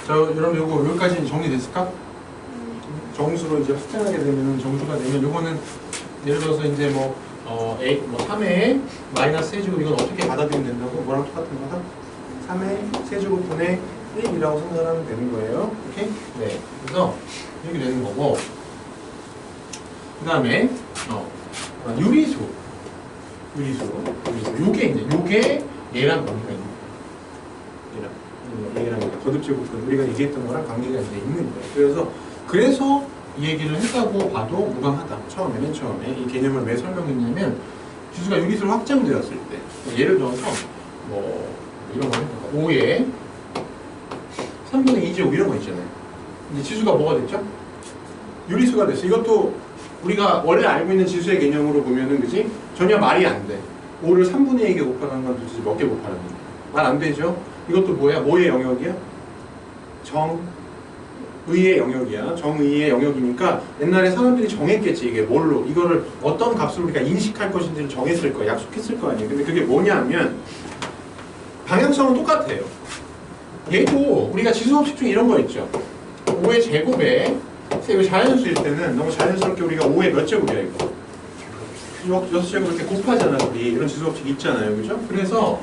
자, 여러분 여기까지 정리됐을까? 정수로 이제 확장하게 되면 정수가 되면 요거는 예를 들어서 이제 뭐 3의 마이너스 세제곱 이건 어떻게 받아들이면 된다고? 뭐랑 똑같은 거다? 3의 세제곱분의 1이라고 생각을 하면 되는 거예요. 오케이? 네. 그래서 이렇게 되는 거고, 그 다음에 유리수. 요게 얘랑 관계가 있는 거예요. 얘랑 거듭제곱근 우리가 얘기했던 거랑 관계가 이제 있는 거예요. 그래서 이 얘기를 했다고 봐도 무방하다. 맨 처음에 이 개념을 왜 설명했냐면, 지수가 유리수로 확장되었을 때, 예를 들어서 뭐 이런 거 해볼까? 5에 3분의 2제곱 이런 거 있잖아요. 이제 지수가 뭐가 됐죠? 유리수가 됐어. 이것도 우리가 원래 알고 있는 지수의 개념으로 보면은 그지? 전혀 말이 안 돼. 5를 3분의 2개 곱하는 건 도대체 몇 개 곱하는 거야? 말 안 되죠? 이것도 뭐야? 뭐의 영역이야? 정의의 영역이야. 정의의 영역이니까 옛날에 사람들이 정했겠지. 이게 뭘로? 이거를 어떤 값으로 우리가 인식할 것인지를 정했을 거야. 약속했을 거 아니에요. 근데 그게 뭐냐면 방향성은 똑같아요. 얘도 우리가 지수법칙 중에 이런 거 있죠. 5의 제곱에 이거 자연수일 때는 너무 자연스럽게 우리가 5의 몇 제곱이야 이거? 6제곱 이렇게 곱하잖아. 우리 이런 지수법칙 있잖아요. 그죠? 그래서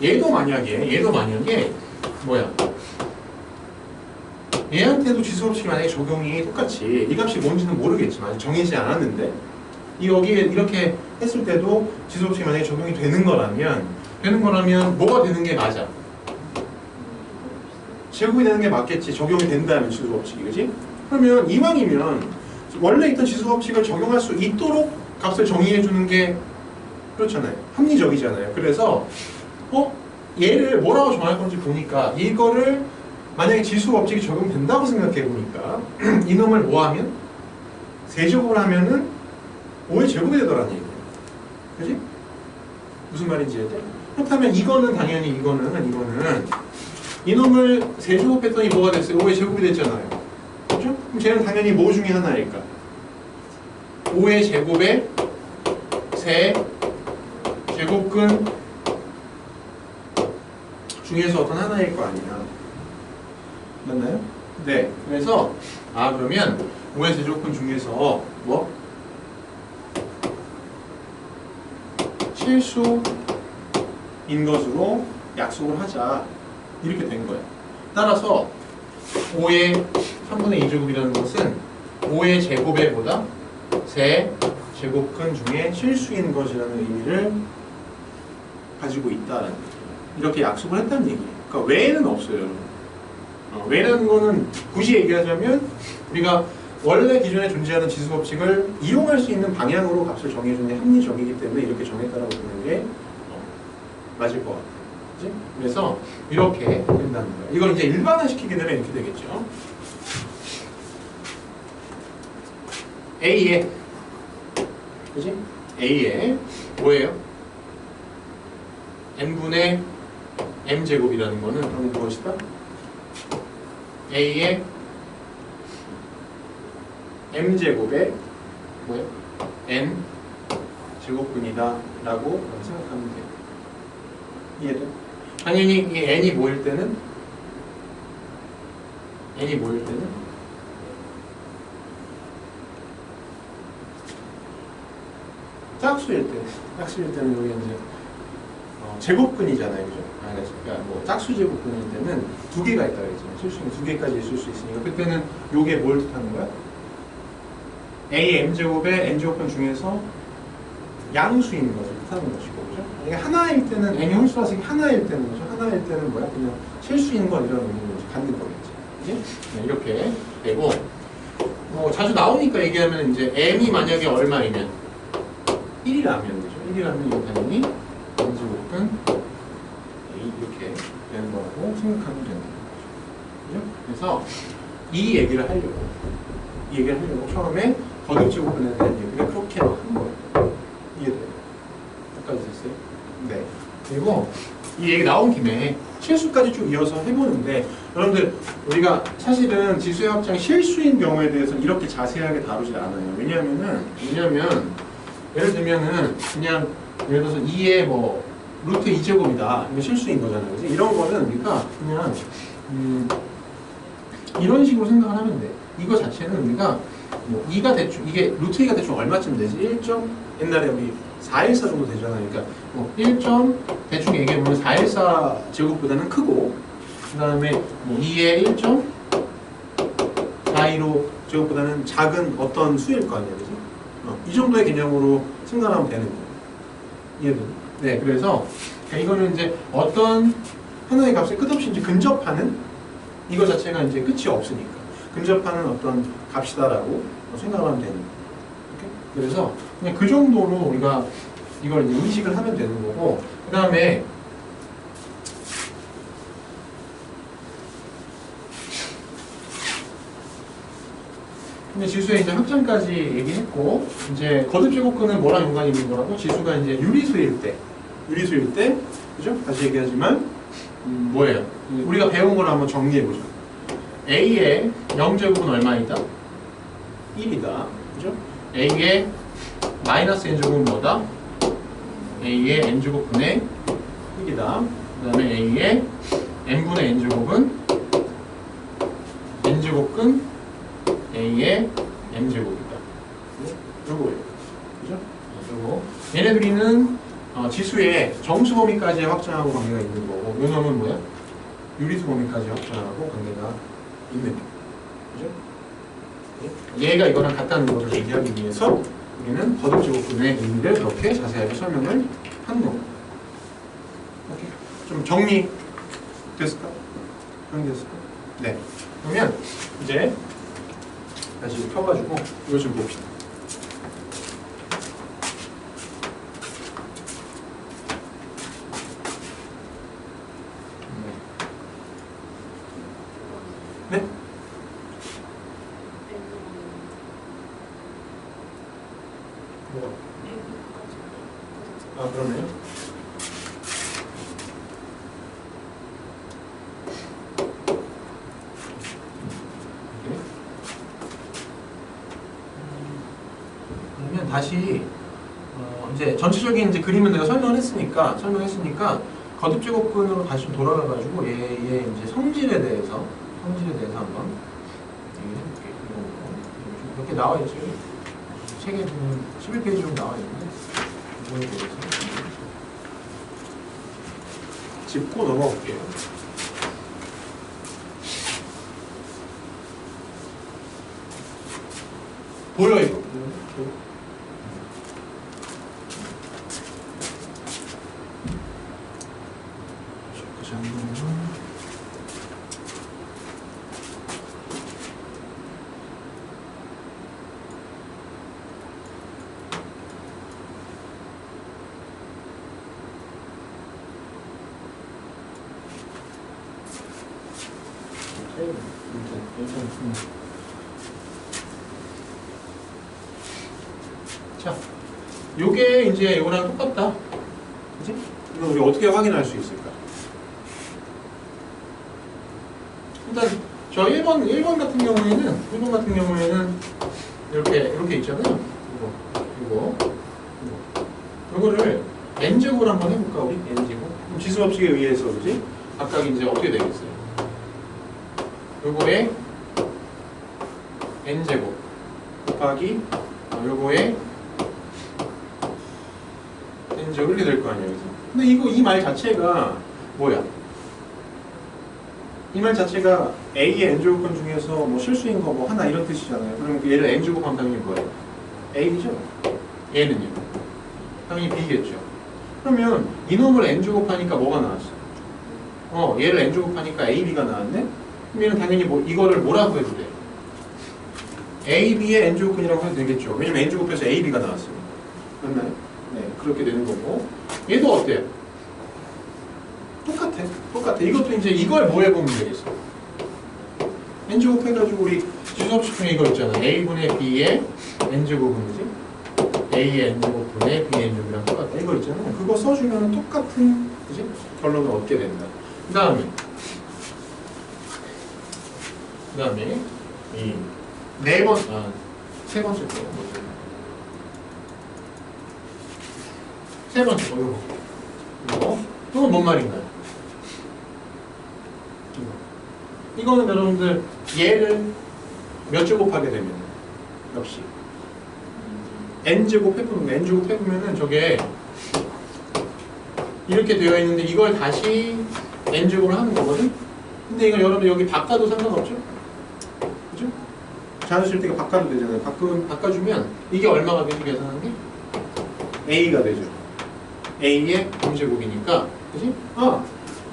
얘도 만약에 뭐야? 얘한테도 지수법칙이 만약에 적용이 똑같이 이 값이 뭔지는 모르겠지만 정해지지 않았는데 여기에 이렇게 했을 때도 지수법칙이 만약에 적용이 되는 거라면 뭐가 되는 게 맞아? 제곱이 되는 게 맞겠지. 적용이 된다면 지수법칙이. 그지? 그러면 이왕이면 원래 있던 지수법칙을 적용할 수 있도록 값을 정의해 주는 게 그렇잖아요. 합리적이잖아요. 그래서 얘를 뭐라고 정할 건지 보니까 이거를 만약에 지수법칙이 적용된다고 생각해 보니까 이놈을 뭐 하면? 세제곱을 하면은 5의 제곱이 되더라는 얘기예요. 그지? 무슨 말인지 이해돼? 그렇다면 이거는 당연히 이거는 이놈을 세제곱했더니 뭐가 됐어요? 5의 제곱이 됐잖아요. 그렇죠? 그럼 쟤는 당연히 뭐 중에 하나일까? 5의 제곱에 세 제곱근 중에서 어떤 하나일 거 아니야. 맞나요? 네. 그래서 그러면 5의 제곱근 중에서 뭐? 실수인 것으로 약속을 하자. 이렇게 된 거예요. 따라서 5의 3분의 2제곱이라는 것은 5의 제곱에 보다 세 제곱근 중에 실수인 것이라는 의미를 가지고 있다는 거죠. 이렇게 약속을 했다는 얘기예요. 그러니까 외에는 없어요. 외라는 거는 굳이 얘기하자면 우리가 원래 기존에 존재하는 지수법칙을 이용할 수 있는 방향으로 값을 정해주는 게 합리적이기 때문에 이렇게 정했다라고 보는 게 맞을 것 같아요. 그치? 그래서 이렇게 된다는 거예요. 이걸 이제 일반화시키게 되면 이렇게 되겠죠. A에 그지? A에 뭐예요? n분의 m제곱이라는 거는 그럼 무엇이다? A의 m제곱에 뭐예요? n 제곱분이다 라고 생각하면 돼요. 이해돼? 당연히 이 n이 뭐일 때는 짝수일 때는 여기 이제 제곱근이잖아요, 그죠? 그러니까 뭐 짝수 제곱근일 때는 두 개가 있다 그랬잖아요. 실수는 두 개까지 있을 수 있으니까 그때는 요게 뭘 뜻하는 거야? A m제곱의 n제곱근 중에서 양수인 것을 뜻하는 것이고, 그죠? 이게 하나일 때는 n이 홀수라서 하나일 때는 거죠. 하나일 때는 뭐야? 그냥 실수인 것 이런 의미를 갖는 거겠지, 그지? 네, 이렇게 되고 자주 나오니까 얘기하면 이제 m이 만약에 얼마이면 1이라면 되죠. 1이라면 이거 당연히 n제곱은 A 이렇게 되는 거라고 생각하면 되는 거죠. 그죠? 그래서 이 얘기를 하려고 처음에 거듭제곱근에 대한 얘기를 그렇게 한 거예요. 이해돼요? 여기까지 됐어요? 네. 그리고 이 얘기 나온 김에 실수까지 쭉 이어서 해보는데 여러분들 우리가 사실은 지수의 합장이 실수인 경우에 대해서는 이렇게 자세하게 다루지 않아요. 왜냐면 예를 들면은 그냥 예를 들어서 2의 뭐 루트 2제곱이다. 이거 실수인 거잖아요. 그치? 이런 거는 우리가 그냥 이런 식으로 생각을 하면 돼. 이거 자체는 우리가 뭐 2가 대충 이게 루트 2가 대충 얼마쯤 되지? 1점 옛날에 우리 414 정도 되잖아요. 그러니까 뭐 1점 대충 얘기해보면 414 제곱보다는 크고 그 다음에 뭐 2의 1점 415 제곱보다는 작은 어떤 수일 거 아니에요. 그죠? 이 정도의 개념으로 생각하면 되는 거예요. 이해되죠? 네, 그래서 이거는 이제 어떤 하나의 값에 끝없이 이제 근접하는 이거 자체가 이제 끝이 없으니까 근접하는 어떤 값이다라고 생각하면 되는 거예요. 그래서 그냥 그 정도로 우리가 이걸 이제 인식을 하면 되는 거고 그 다음에 근데 지수의 이제 확장까지 얘기했고, 이제 거듭 제곱근은 뭐랑 연관이 있는 거라고? 지수가 이제 유리수일 때, 그죠? 다시 얘기하지만, 뭐예요? 우리가 배운 걸 한번 정리해보죠. A의 0제곱은 얼마이다? 1이다. 그죠? A의 마이너스 n제곱은 뭐다? A의 n제곱분의 1이다. 그 다음에 A의 n분의 n제곱은 n제곱근 A의 n제곱이다. 요거예요. 그죠? 요거. 얘네들이는 지수의 정수 범위까지 확장하고 관계가 있는 거고, 요 놈은 뭐야? 유리수 범위까지 확장하고 관계가 있는 거. 그죠? 얘가 이거랑 같다는 것을 얘기하기 위해서 우리는 거듭 제곱근의 의미를 그렇게 자세하게 설명을 하는 거고. 오케이. 좀 정리 됐을까? 정리됐을까? 네. 그러면 이제 다시 펴가지고 이거 좀 봅시다. 네? 뭐가? 아, 그러네요. 그러면 다시 이제 전체적인 이제 그림은 내가 설명했으니까 거듭 제곱근으로 다시 좀 돌아가가지고 얘 이제 성질에 대해서 한번 얘기해볼게요. 이렇게 나와 있죠. 책에 보면 11페이지로 나와 있는데 이거에 대해서 짚고 넘어갈게요. 보여 이거? 자, 요게 이제 이거랑 똑같다. 그치? 이건 우리 어떻게 확인할 수 있을까? 일단 저 1번 같은 경우에는 이렇게 있잖아요. 요거를 n제곱을 한번 해볼까 우리? n제곱. 그럼 지수법칙에 의해서 그지? 각각 이제 어떻게 되겠어요? 요거에 n제곱 곱하기 요거에 n제곱 이렇게 될 거 아니에요. 그래서. 근데 이 말 자체가 뭐야? 이 말 자체가 A의 n제곱근 중에서 뭐 실수인 거 뭐 하나 이런 뜻이잖아요. 그럼 얘를 n제곱하면 당연히 뭐예요? A죠? 얘는요? 당연히 B겠죠. 그러면 이놈을 n제곱하니까 뭐가 나왔어? 얘를 n제곱하니까 AB가 나왔네? 그럼 얘는 당연히 이거를 뭐라고 해도 돼? AB의 n제곱근이라고 해도 되겠죠. 왜냐면 n제곱해서 AB가 나왔으니까. 맞나요? 네, 그렇게 되는 거고. 얘도 어때요? 똑같아. 이것도 이제 이걸 뭐 해보면 되겠어? n제곱 해가지고 우리 지수법칙 중에 이거 있잖아. a분의 b의 n제곱분이지? a의 n제곱분의 b의 n제곱이랑 똑같다. 이거 있잖아. 그거 써주면 똑같은 그지? 결론을 얻게 된다. 그 다음에 이 세 번째 거 뭐죠? 세 번째 거 이건 뭔 말인가요? 이거는 여러분들 얘를 몇 제곱하게 되면 역시 n제곱 해보면은 저게 이렇게 되어 있는데 이걸 다시 n제곱을 하는 거거든? 근데 이걸 여러분 여기 바꿔도 상관없죠? 그죠? 자연실 때가 바꿔도 되잖아요. 바꿔주면 이게 얼마가 되지 계산한 게? a가 되죠. a의 n제곱이니까 그지?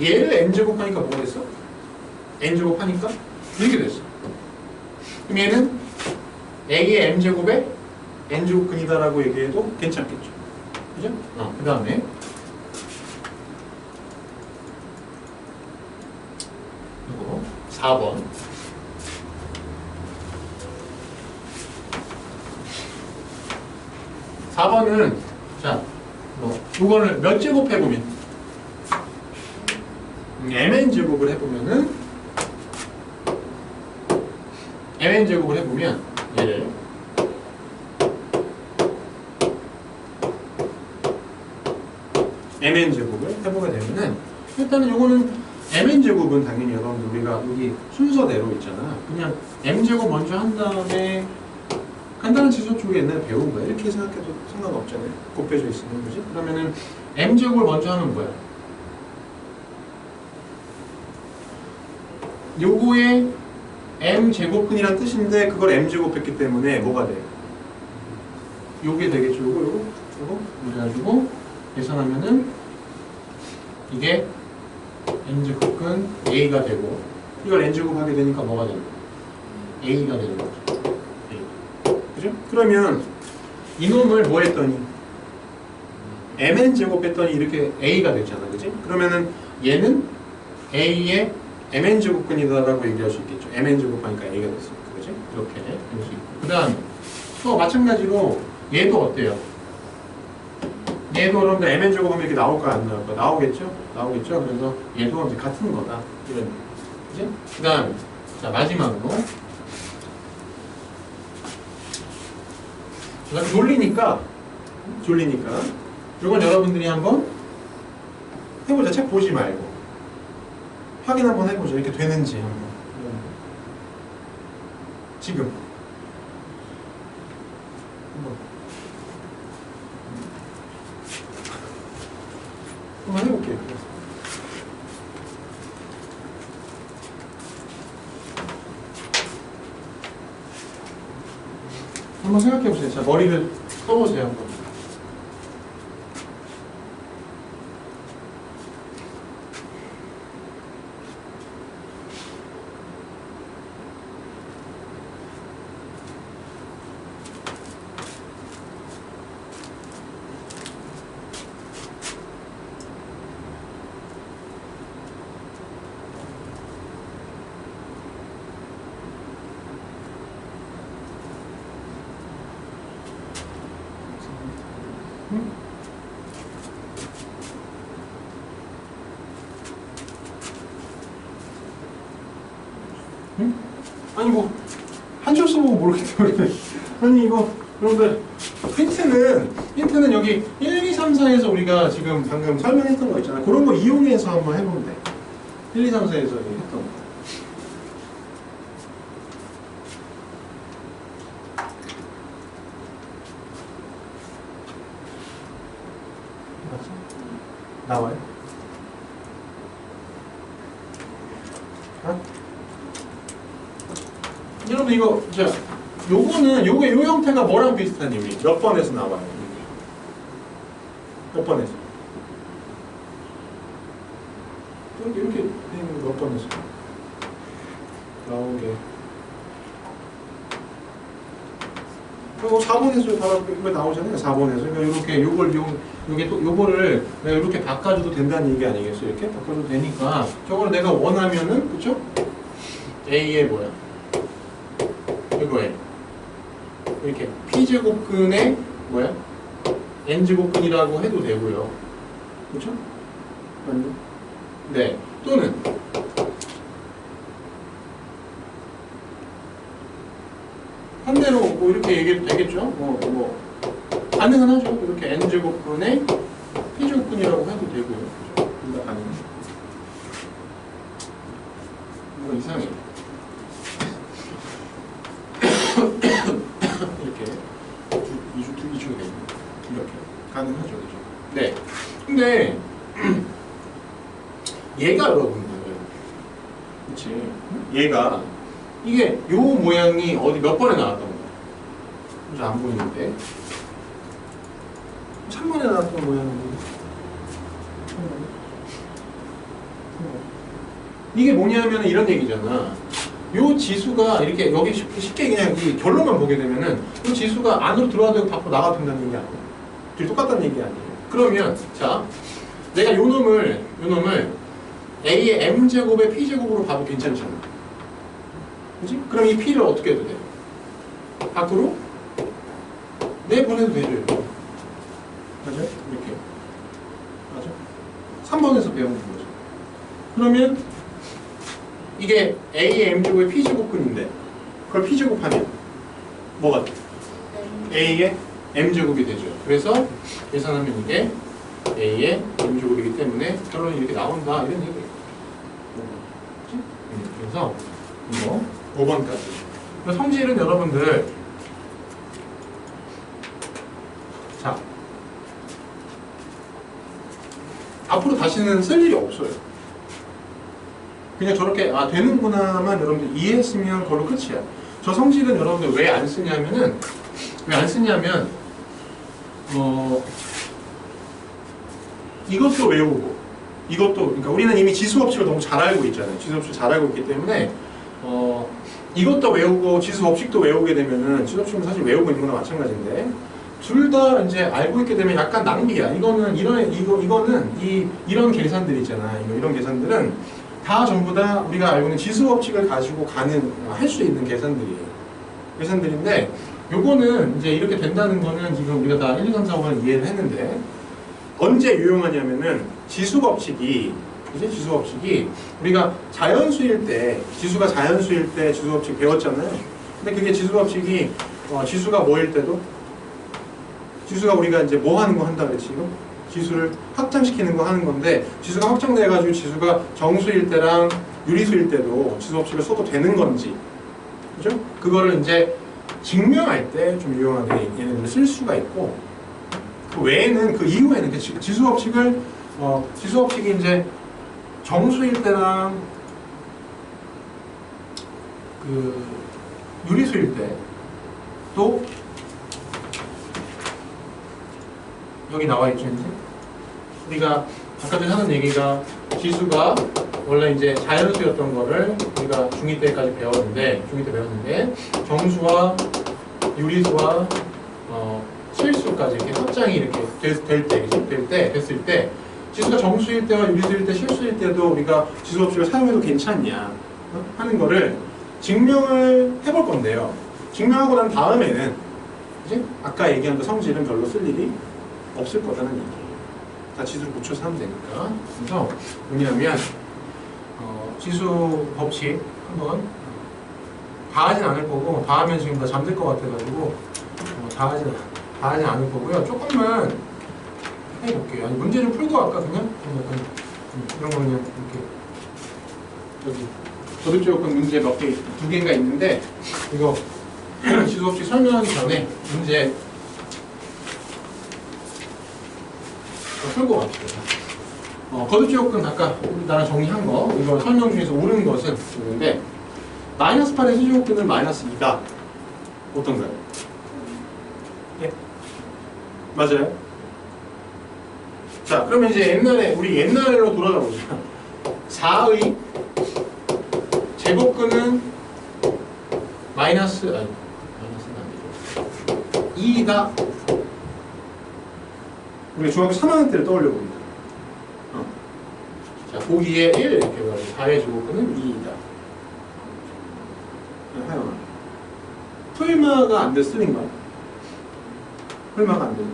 얘를 n제곱 하니까 뭐가 됐어? n제곱 하니까 이렇게 됐어. 그럼 얘는 a의 n제곱에 n제곱근이다라고 얘기해도 괜찮겠죠. 그죠? 그 다음에 이거 4번 4번은 자, 뭐 이거를 몇 제곱 해보면 mn 제곱을 해보면은 mn 제곱을 해보면 얘를 mn 제곱을 해보게 되면은 일단은 요거는 mn 제곱은 당연히 여러분들 우리가 여기 순서대로 있잖아. 그냥 m 제곱 먼저 한 다음에 간단한 지수 쪽에 옛날에 배운 거야. 이렇게 생각해도 상관없잖아요. 곱해져 있으면 그지? 그러면은 m 제곱을 먼저 하면 뭐야? 요거의 m 제곱근이란 뜻인데 그걸 m 제곱했기 때문에 뭐가 돼? 요게 되겠죠. 요거 그래가지고 계산하면은 이게 n 제곱근 a가 되고 이걸 n 제곱 하게 되니까 뭐가 되는 거야? a가 되는 거죠. A. 그죠? 그러면 이놈을 뭐 했더니 mn 제곱 했더니 이렇게 a가 됐잖아. 그지? 그러면은 얘는 a의 mn 제곱근이다라고 얘기할 수 있겠죠. mn 제곱하니까 a가 됐으니까. 그지? 이렇게 할 수 있고. 그 다음 또 마찬가지로 얘도 어때요? 얘도 그런데 mn 제곱하면 이렇게 나올까 안 나올까? 나오겠죠? 나오겠죠? 그래서 얘도 이제 같은 거다. 이런 그지? 그 다음 자 마지막으로 졸리니까 이건 여러분들이 한번 해보자. 책 보지 말고 확인 한번 해보자. 이렇게 되는지 한번. 지금 한번 해볼게요. 한번 생각해보세요. 자, 머리를 써보세요. 한번. 응? 아니 뭐 한 줄 써보고 모르겠다 그래. 아니 이거 여러분들 힌트는 여기 1, 2, 3, 4에서 우리가 지금 방금 설명했던 거 있잖아. 그런 거 이용해서 한번 해보면 돼. 1, 2, 3, 4에서 했던 거. 나와요? 어? 여러분 이거 자 요거는 요게 요 형태가 뭐랑 비슷한 의미? 몇 번에서 나와요? 몇 번에서? 이렇게 되는 몇 번에서 나오게? 그리고 4번에서 바로 이거 나오잖아요. 4번에서 그러니까 이렇게 요게 또 요거를 내가 이렇게 바꿔줘도 된다는 얘기 아니겠어요? 이렇게 바꿔줘도 되니까 저걸 내가 원하면은 그쵸? A의 뭐야? 이거에 이렇게 P제곱근의 뭐야? N제곱근이라고 해도 되고요. 그쵸? 맞네? 네. 또는 반대로 뭐 이렇게 얘기해도 되겠죠? 뭐 가능은 하죠. 이렇게 N제곱근의 P제곱근이라고 해도 되고요. 그죠? 둘 다 가능해요. 뭔가 이상해. 이렇게 이중이 되고 이렇게 가능하죠, 그죠? 네. 근데 얘가 여러분들, 그렇지? 얘가 이게 요 모양이 어디 몇 번에 나왔던 거야? 잘 안 보이는데 3번에 나왔던 모양인데 이게 뭐냐면 이런 얘기잖아. 요 지수가 이렇게 여기 쉽게 그냥 이 결론만 보게 되면은 이 지수가 안으로 들어와도 되고 밖으로 나가도 된다는 얘기 아니에요. 둘이 똑같다는 얘기 아니에요. 그러면 자 내가 요 놈을 A의 M제곱의 P제곱으로 봐도 괜찮잖아. 그치? 그럼 이 P를 어떻게 해도 돼? 밖으로 내보내도 되죠. 맞아요? 이렇게. 맞아? 3번에서 배운 거죠. 그러면 이게 A의 M제곱의 P제곱근인데 그걸 P제곱하면 뭐가 돼? A의 M제곱이 되죠. 그래서 계산하면 이게 A의 M제곱이기 때문에 결론이 이렇게 나온다 이런 얘기예요. 그래서 이거 5번까지. 성질은 여러분들 자 앞으로 다시는 쓸 일이 없어요. 그냥 저렇게 아 되는구나만 여러분들 이해했으면 그걸로 끝이야. 저 성질은 여러분들 왜 안 쓰냐면은 왜 안 쓰냐면 이것도 외우고 이것도 그러니까 우리는 이미 지수법칙을 너무 잘 알고 있잖아요. 지수법칙을 잘 알고 있기 때문에 이것도 외우고 지수법칙도 외우게 되면은 지수법칙은 사실 외우고 있는 거나 마찬가지인데 둘 다 이제 알고 있게 되면 약간 낭비야. 이거는 이런 계산들 있잖아. 이런 계산들은 다 전부 다 우리가 알고 있는 지수법칙을 가지고 할 수 있는 계산들이에요. 계산들인데 요거는 이제 이렇게 된다는 거는 지금 우리가 다 1, 2, 3, 4, 5는 이해를 했는데 언제 유용하냐면은 지수법칙이 우리가 자연수일 때 지수가 자연수일 때 지수법칙 배웠잖아요. 근데 그게 지수법칙이 지수가 뭐일 때도 지수가 우리가 이제 뭐 하는 거 한다 그랬지 이거? 지수를 확장시키는 거 하는 건데 지수가 확장돼가지고 지수가 정수일 때랑 유리수일 때도 지수법칙을 써도 되는 건지 그죠? 그거를 이제 증명할 때 좀 유용하게 얘네들을 쓸 수가 있고 그 외에는 그 이후에는 그 지수법칙을 지수법칙이 이제 정수일 때랑 그 유리수일 때또 여기 나와 있죠 이제 우리가 아까 전에 하는 얘기가 지수가 원래 이제 자연수였던 거를 우리가 중2 때까지 배웠는데 정수와 유리수와 실수까지 이렇게 확장이 이렇게 됐을 때 지수가 정수일 때와 유리수일 때 실수일 때도 우리가 지수법칙을 사용해도 괜찮냐 하는 거를 증명을 해볼 건데요. 증명하고 난 다음에는 이제 아까 얘기한 그 성질은 별로 쓸 일이 없을 거라는 얘기예요. 다 지수를 붙여서 하면 되니까. 그래서 뭐냐면 지수 법칙 한번 다 하진 않을 거고 다 하면 지금 다 잠들 것 같아가지고 다 하진 않을 거고요. 조금만 해볼게요. 아니 문제 좀 풀고 아까 그냥 약간 이런 거 그냥 이렇게 여기 거듭제곱근 문제 몇 개, 2개인가 있는데 이거 지수 법칙 설명하기 전에 문제 풀고 갑시다. 거듭제곱근 아까 나랑 정리한 거 이거 설명 중에서 옳은 것은 있는데 마이너스 8의 세제곱근은 마이너스 2다. 어떤가요? 예? 맞아요? 자 그러면 이제 우리 옛날로 돌아가 보자. 4의 제곱근은 마이너스는 안 되죠. 2다. 우리가 중학교 3학년 때를 떠올려 봅니다. 자, 보기에 1 이렇게 해가지고 4의 제곱근은 2이다. 하영아. 풀마가 안 돼, 틀린 거야? 풀마가 안 돼.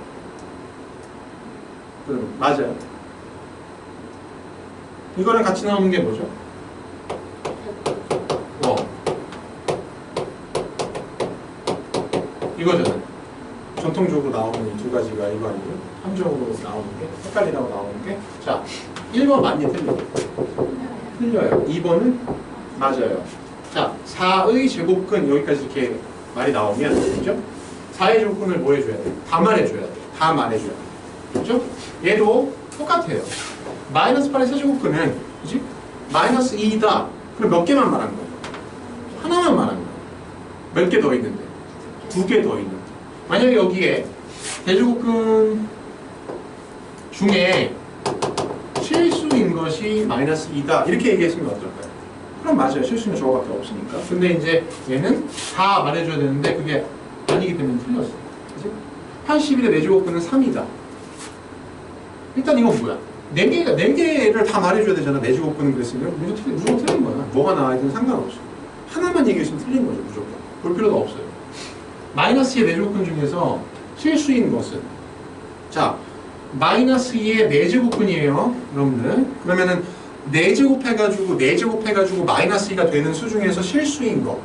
그럼 맞아요. 이거랑 같이 나오는 게 뭐죠? 이거잖아요. 전통적으로 나오는 이 두 가지가 이거 아니에요? 함정으로 나오는 게, 헷갈리라고 나오는 게. 자, 1번 맞니? 틀려? 틀려요. 2번은 맞아요. 자, 4의 제곱근 여기까지 이렇게 말이 나오면, 그죠? 4의 제곱근을 뭐 해줘야 돼? 다 말해줘야 돼. 다 말해줘야 돼. 그죠? 얘도 똑같아요. 마이너스 8의 세제곱근은, 그지? 마이너스 2다. 그럼 몇 개만 말한 거야? 하나만 말한 거야. 몇 개 더 있는데? 2개 더 있는데. 만약에 여기에 대제곱근 중에 실수인 것이 마이너스 2다 이렇게 얘기했으면 어떨까요? 그럼 맞아요. 실수는 저거밖에 없으니까. 근데 이제 얘는 다 말해줘야 되는데 그게 아니기 때문에 틀렸어요. 그치? 81의 내제곱근은 3이다. 일단 이건 뭐야? 4개를 다 말해줘야 되잖아. 내제곱근은 그랬으면 무조건 틀린 거야. 뭐가 나와있든 상관없어. 하나만 얘기했으면 틀린 거죠. 무조건. 볼 필요도 없어요. 마이너스의 내제곱근 중에서 실수인 것은 자 마이너스 2의 4제곱근이에요. 여러분들. 그러면은 4제곱 해가지고 4제곱 해가지고 마이너스 2가 되는 수 중에서 실수인 거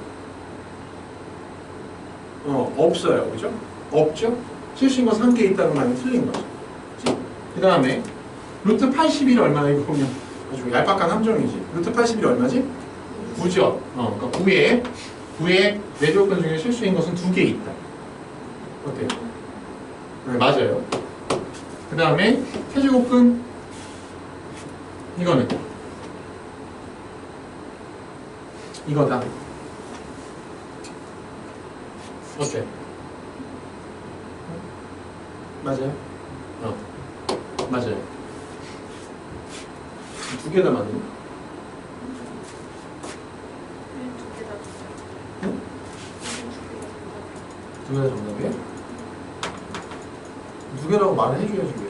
없어요. 그죠? 없죠? 실수인 거 3개 있다는 말은 틀린 거죠. 그 다음에 루트 81이 얼마나 이거 보면 아주 얄팍한 함정이지. 루트 81이 얼마지? 9죠. 그러니까 9의 4제곱근 중에 실수인 것은 2개 있다. 어때요? 네, 맞아요. 그 다음에 세제곱근 이거는 이거다. 어때? 맞아요? 맞아요. 2개 다 맞네. 응? 2개 다 정답이에요? 2개라고 말을 해줘야지 왜?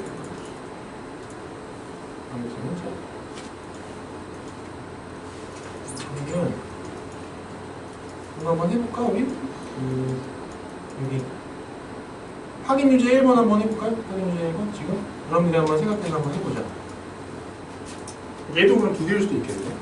아무튼 그러면 이거 한번 해볼까 우리? 여기 확인 유제 1번 한번 해볼까요? 확인 유제 1번 지금? 여러분들이 한번 생각해서 한번 해보자. 얘도 그럼 2개일 수도 있겠네.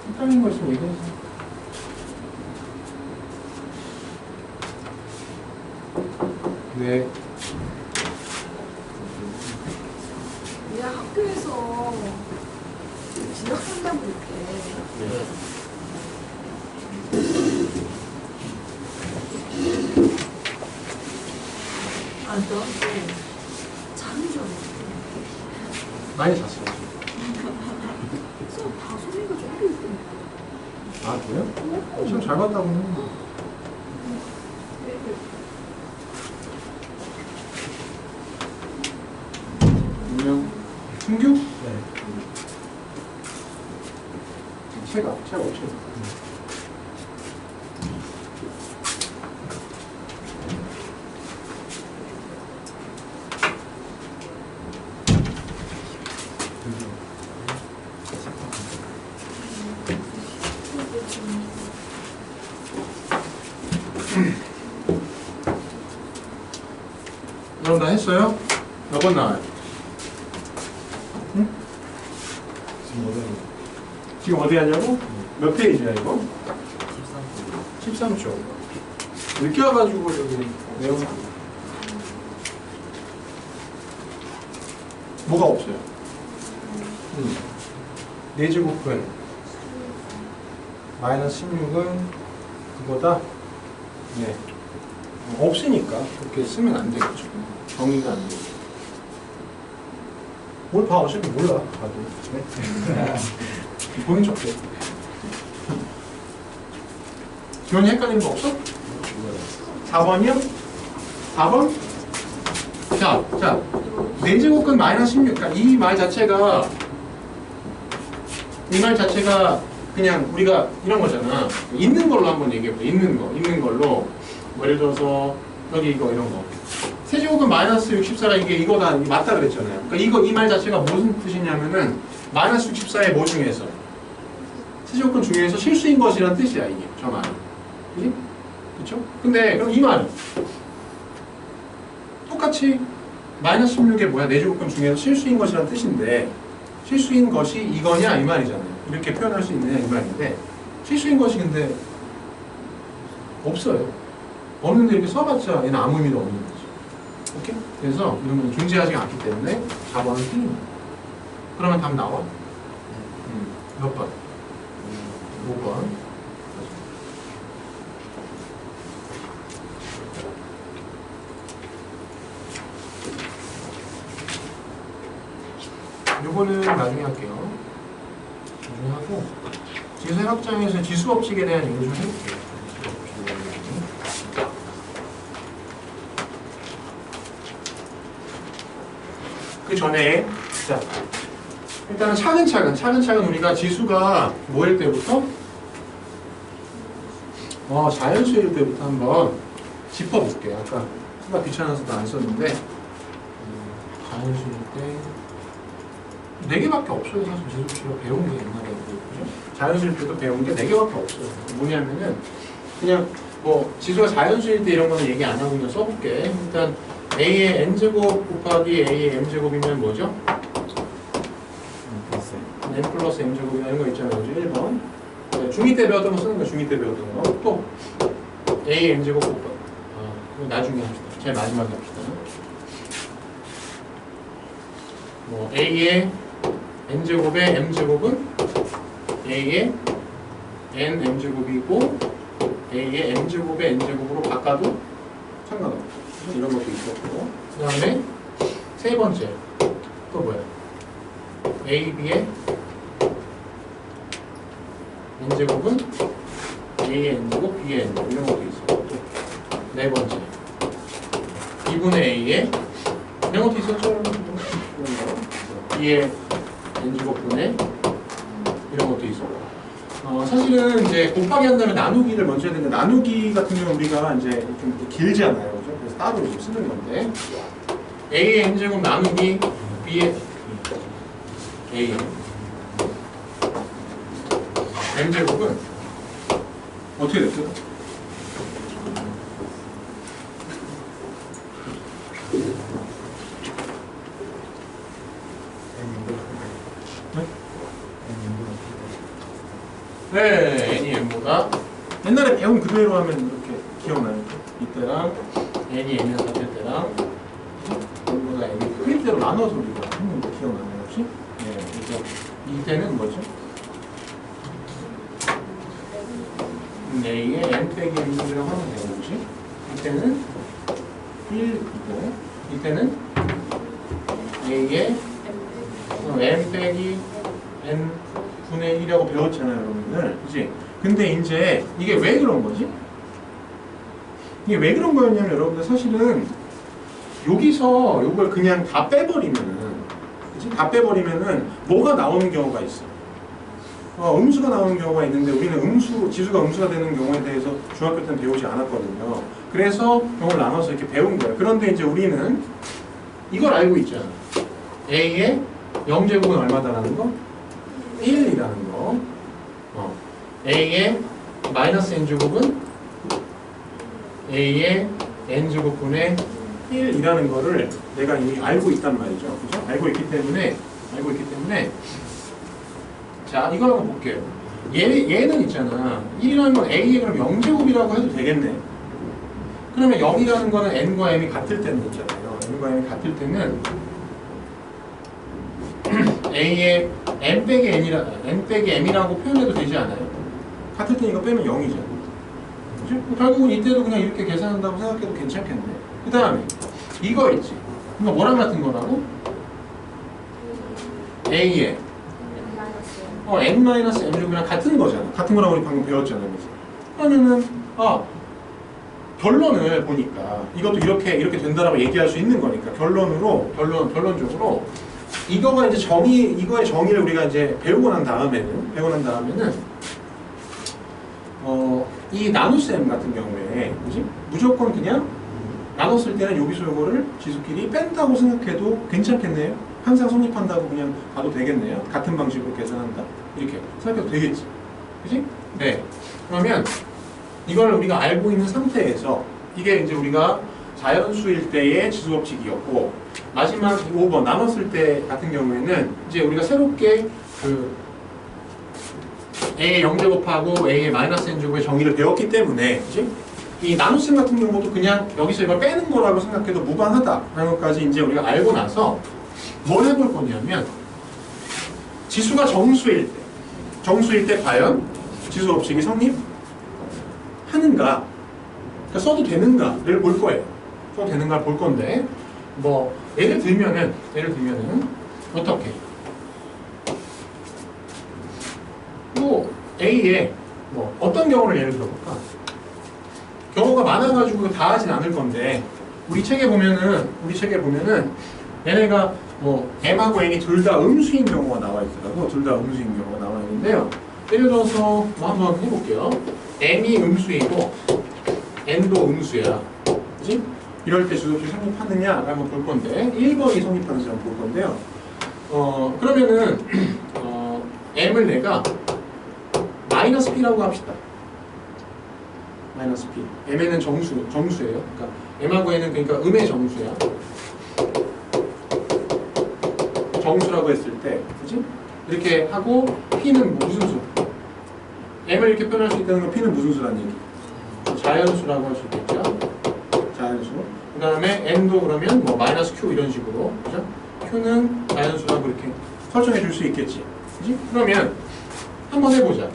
헷갈린 거 있으면 얘기해주세요. 네. 우리 학교에서 진학 상담 볼 때 네. 너한테 잠이 좀 많이 잤어요. 수업 다 소리가 좀 있던데. 아 그래요? 시험 잘 봤다고 했는데. 분명 승규? 네. 체가 없죠. 여러분 다 했어요? 몇 번 나와요? 응? 지금 어디 하냐고? 몇 페이지야 이거? 13초. 늦게 와가지고 여기 내용 뭐가 없어요? 4제곱은 마이너스 16은 그거다? 네. 없으니까 그렇게 쓰면 안 되겠죠. 정의가 안 되죠. 뭘 봐, 어차피 몰라. 봐도. 네? 보인 척해. 기원이 헷갈리는 거 없어? 4번이요? 4번? 자, 4제곱근 마이너스 16. 그러니까 이 말 자체가 그냥 우리가 이런 거잖아. 있는 걸로 한번 얘기해보자. 있는 걸로. 뭐 예를 들어서 여기 이거 이런 거. 세제곱은 마이너스 64가 이거다 맞다 그랬잖아요. 그러니까 이 말 자체가 무슨 뜻이냐면은 마이너스 64의 뭐 중에서 세제곱근 중에서 실수인 것이란 뜻이야 이게 저 말은. 그지? 그쵸? 근데 그럼 이 말은 똑같이 마이너스 16의 뭐야 4제곱근 중에서 실수인 것이란 뜻인데 실수인 것이 이거냐 이 말이잖아요. 이렇게 표현할 수 있느냐 이 말인데 실수인 것이 근데 없어요. 없는데 이렇게 써봤자 얘는 아무 의미도 없는 거죠. 오케이? 그래서 이런 건 존재하지 않기 때문에 4번은 틀립니다. 그러면 답 나와? 몇 번? 5번. 요거는 나중에 할게요. 정리하고 지수의 확장에서 지수법칙에 대한 얘기 좀 해볼게요. 그 전에 자 일단은 차근차근 우리가 지수가 뭐일 때부터 자연수일 때부터 한번 짚어볼게요. 아까 수가 귀찮아서도 안 썼는데 자연수일 때 4개밖에 없어요. 사실 지수가 배운 게 옛날에 그죠? 자연수일 때도 배운 게 4개밖에 없어요. 뭐냐면은 그냥 뭐 지수가 자연수일 때 이런 거는 얘기 안 하고 그냥 써볼게. 일단 a의 n제곱 곱하기 a의 m제곱이면 뭐죠? n 플러스 m제곱이나 이런 거 있잖아요. 그죠? 1번 중2 때 배웠던 거 쓰는 거 중2 때 배웠던 거 또 a의 n제곱 곱하기 그거 나중에 합시다. 제일 마지막에 합시다. 뭐 a의 n제곱의 m제곱은 a의 n m제곱이고 a의 m제곱의 n제곱으로 바꿔도 상관없고 이런 것도 있었고 그 다음에 세 번째 또 뭐야? ab의 n제곱은 a의 n제곱 b의 n제곱 이런 것도 있었고 또 네 번째 2분의 a의 이런 것도 있었죠? b의 n제곱분의 이런 것도 있었고 사실은 이제 곱하기 한다면 나누기를 먼저 해야 되는데 나누기 같은 경우는 우리가 이제 좀 길잖아요. 그죠? 그래서 따로 좀 쓰는 건데 a의 n제곱 나누기 b의 a의 m제곱은 어떻게 됐어요? 네, n이 m보다 옛날에 배운 그대로 하면 이렇게 기억나요. 이때랑 n이 m이랑 같을 때랑 m보다 n이 그림대로 나눠서 우리가 했는데 기억나나요 혹시? 네, 그래서 이때는 뭐죠? a의 n 빼기 m이라고 하면 되는 거지. 이때는 1이고 이때는 a의 n 빼기 n 분의 1이라고 배웠잖아요, 여러분들. 그치? 근데 이제 이게 왜 그런 거지? 이게 왜 그런 거였냐면 여러분들 사실은 여기서 이걸 그냥 다 빼버리면은 그치? 다 빼버리면은 뭐가 나오는 경우가 있어. 음수가 나오는 경우가 있는데 우리는 지수가 음수가 되는 경우에 대해서 중학교 때는 배우지 않았거든요. 그래서 이걸 나눠서 이렇게 배운 거예요. 그런데 이제 우리는 이걸 알고 있잖아. a의 0제곱은 얼마다라는 거? 1이라는 거. a의 마이너스 n제곱은 a의 n제곱분의 1이라는 거를 내가 이미 알고 있단 말이죠. 그죠? 알고 있기 때문에 자, 이걸 한번 볼게요. 얘는 있잖아. 1이라는 건 a의 그럼 0제곱이라고 해도 되겠네. 그러면 0이라는 거는 n과 m이 같을 때는 있잖아요. n과 m이 같을 때는 a의 n 빼기 m이라고 표현해도 되지 않아요? 같을 때 이거 빼면 0이잖아. 그치? 결국은 이때도 그냥 이렇게 계산한다고 생각해도 괜찮겠네. 그 다음에 이거 있지. 이거 뭐랑 같은 거라고? a의 n-m제곱이랑 같은 거잖아. 같은 거라고 우리 방금 배웠잖아요. 그러면은 결론을 보니까 이것도 이렇게 된다라고 얘기할 수 있는 거니까 결론적으로 이거가 이제 이거의 정의를 우리가 이제 배우고 난 다음에는 이 나눗셈 같은 경우에 그지? 무조건 그냥 나눴을 때는 여기서 요거를 지수끼리 뺀다고 생각해도 괜찮겠네요. 항상 성립한다고 그냥 봐도 되겠네요. 같은 방식으로 계산한다. 이렇게 생각해도 되겠지. 그지? 네. 그러면 이걸 우리가 알고 있는 상태에서 이게 이제 우리가 자연수일 때의 지수법칙이었고 마지막 5번 나눴을 때 같은 경우에는 이제 우리가 새롭게 그 a의 0제곱하고 a의 마이너스 n제곱의 정의를 배웠기 때문에 그치? 이 나눗셈 같은 경우도 그냥 여기서 이걸 빼는 거라고 생각해도 무방하다라는 것까지 이제 우리가 알고 나서 뭘 해볼 거냐면 지수가 정수일 때 과연 지수법칙이 성립하는가 그러니까 써도 되는가를 볼 거예요. 써도 되는가를 볼 건데 뭐 예를 들면은 어떻게 뭐 A에 뭐 어떤 경우를 예를 들어볼까? 경우가 많아가지고 다 하진 않을 건데 우리 책에 보면은 얘네가 뭐 M하고 N이 둘 다 음수인 경우가 나와 있더라고. 둘 다 음수인 경우가 나와 있는데요. 예를 들어서 뭐 한번 해볼게요. M이 음수이고 N도 음수야. 그치? 이럴 때 주소식 성립하느냐 한번 볼 건데 1번이 성립하는지 한번 볼 건데요. 그러면은 M을 내가 마이너스 P라고 합시다. 마이너스 P. M에는 정수예요. 그러니까 M하고 N은 그러니까 음의 정수야. 정수라고 했을 때, 그지? 이렇게 하고 P는 무슨 수? M을 이렇게 표현할 수 있다는 건 P는 무슨 수라는 얘기? 자연수라고 할 수 있겠죠? 자연수. 그 다음에 N도 그러면 뭐 마이너스 Q 이런 식으로, 그죠? Q는 자연수라고 이렇게 설정해 줄 수 있겠지. 그지? 그러면 한번 해보자.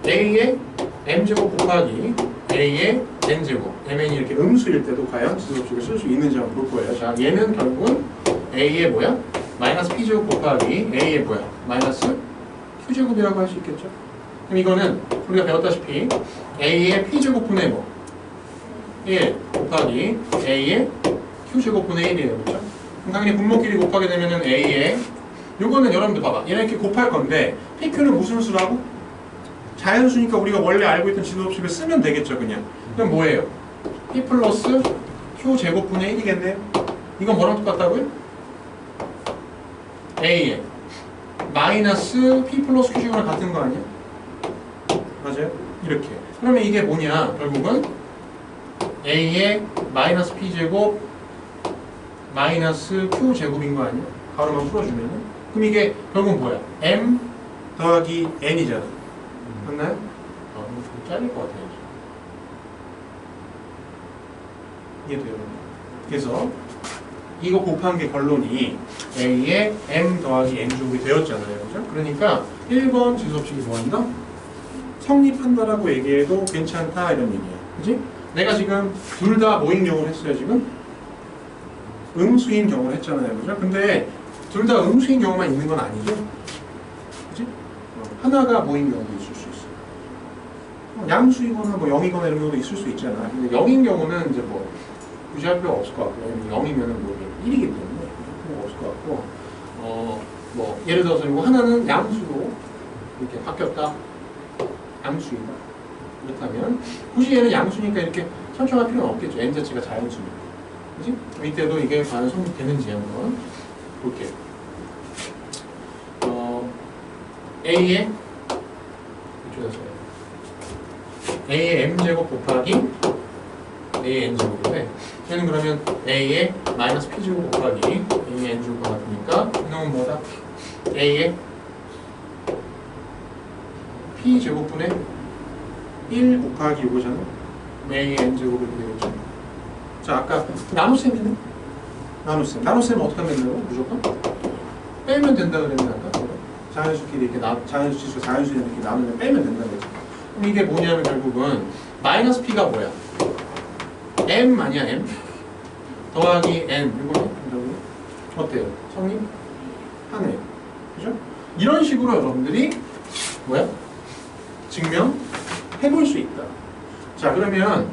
A의 M제곱 곱하기 A의 N제곱. Mn이 이렇게 음수일 때도 과연 지수법칙을 쓸 수 있는지 한번 볼 거예요. 자, 얘는 결국은 A의 뭐야? 마이너스 P제곱 곱하기 A의 뭐야? 마이너스 Q제곱이라고 할 수 있겠죠? 그럼 이거는 우리가 배웠다시피 A의 P제곱분의 뭐? 1 곱하기 A의 Q제곱분의 1이에요. 그렇죠? 그럼 당연히 분모끼리 곱하게 되면은 A의 요거는 여러분들 봐봐. 얘네 이렇게 곱할 건데 PQ는 무슨 수라고? 자연수니까 우리가 원래 알고 있던 지수법칙을 쓰면 되겠죠, 그냥. 그럼 뭐예요? P 플러스 Q 제곱분의 1이겠네요? 이건 뭐랑 똑같다고요? A에 마이너스 P 플러스 Q 제곱이랑 같은 거 아니야? 맞아요? 이렇게. 그러면 이게 뭐냐? 결국은 A의 마이너스 P 제곱 마이너스 Q 제곱인 거 아니야? 가로만 풀어주면은. 그럼 이게 결국은 뭐야? M 더하기 N이잖아. 맞나요? 이거 좀 잘릴 것 같아요. 이해돼요? 그래서 이거 곱한 게 결론이 A의 M 더하기 N제곱이 되었잖아요. 그죠? 그러니까 1번 지수법칙이 뭐한다? 성립한다라고 얘기해도 괜찮다 이런 얘기야. 그지? 내가 지금 둘 다 모인 경우를 했어요. 지금 음수인 경우를 했잖아요. 그죠? 근데 둘 다 음수인 경우만 있는 건 아니죠? 그지? 하나가 모인 경우도 있을 수 있어. 양수이거나 뭐 0이거나 이런 경우도 있을 수 있잖아. 근데 0인 경우는 이제 뭐 굳이 할 필요가 없을 것 같고, 0이면은 뭐 1이기 때문에 필요가 없을 것 같고, 뭐 예를 들어서 이거 하나는 양수로 이렇게 바뀌었다. 양수이다. 그렇다면 굳이 얘는 양수니까 이렇게 설정할 필요는 없겠죠. n 자체가 자연수니까. 그지? 이때도 이게 과연 성립되는지 한번 볼게요. A의 A의 m제곱 곱하기 A의 n제곱인데 얘는 그러면 A의 마이너스 P제곱 곱하기 A의 n제곱과 같으니까 이놈은 뭐다? A의 P제곱분의 1 곱하기 이거잖아. A의 n제곱이 되겠죠. 자, 아까 나눗셈이네? 나눗셈은 어떻게 하면 된다고? 무조건? 빼면 된다 그랬는데 아까? 자연수끼리 이렇게 자연수, 자연수끼리 이렇게 나누면 빼면 된다고 했죠. 그럼 이게 뭐냐면 결국은 마이너스 P가 뭐야? M 아니야, M? 더하기 N 이거는 어때요? 성립? 하네요. 그죠? 이런 식으로 여러분들이 뭐야? 증명해볼 수 있다. 자, 그러면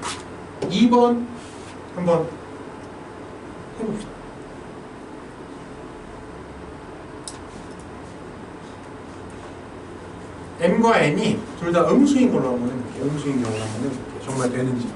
2번 한번 해봅시다. M과 N이 둘 다 음수인 걸로 한번 해볼게요. 음수인 경우로 한번 해볼게요. 정말 되는지.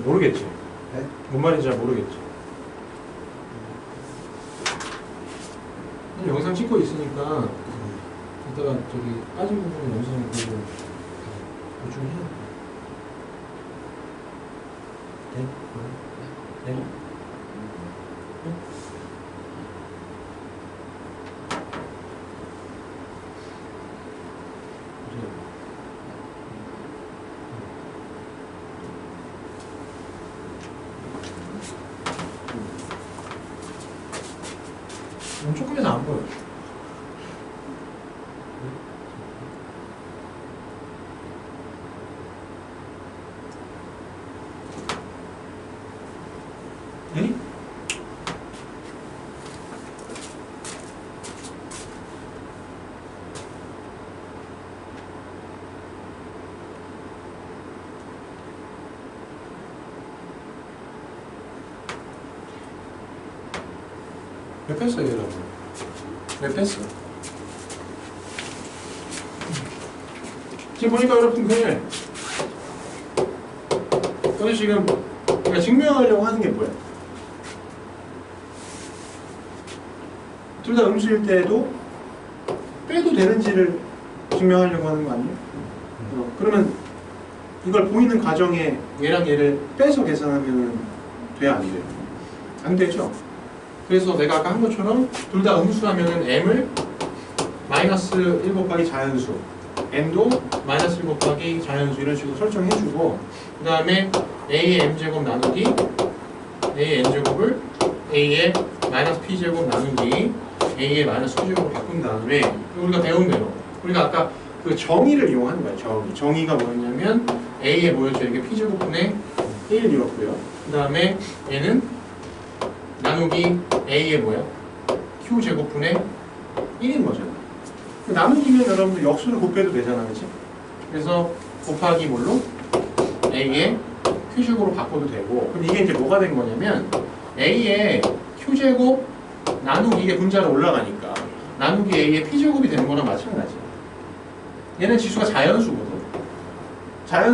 모르겠지. 네? 뭔 말인지 잘 모르겠죠. 영상 찍고 있으니까 이따가 저기 빠진 부분 영상을 보고 보충해야 돼. 네? 네? 네? 조금해서 안 보여. 네? 몇 뺐어요, 여러분? 몇 뺐어? 지금 보니까 여러분 그래 지금 우리가 증명하려고 하는 게 뭐야? 둘 다 음수일 때도 빼도 되는지를 증명하려고 하는 거 아니에요? 그러면 이걸 보이는 과정에 얘랑 얘를 빼서 계산하면 돼야 안 돼요? 안 되죠? 그래서 내가 아까 한 것처럼 둘 다 음수하면은 m을 마이너스 1 곱하기 자연수, n도 마이너스 1 곱하기 자연수 이런 식으로 설정해주고 그 다음에 a의 m제곱 나누기 a의 n제곱을 a의 마이너스 p제곱 나누기 a의 마이너스 q제곱으로 바꾼 다음에 우리가 배운 대로 우리가 아까 그 정의를 이용하는 거예요. 정의가 뭐였냐면 a에 뭐였죠? 이게 p제곱분의 1이었고요. 그 다음에 얘는 나누기 a의 뭐야? q제곱분의 1인 거잖아. 나누기면 여러분들 역수를 곱해도 되잖아, 그치? 그래서 곱하기 뭘로? a의 q제곱으로 바꿔도 되고 그럼 이게 이제 뭐가 된 거냐면 a의 q제곱 나누기 이게 분자로 올라가니까 나누기 a의 p제곱이 되는 거랑 마찬가지야. 얘는 지수가 자연수거든.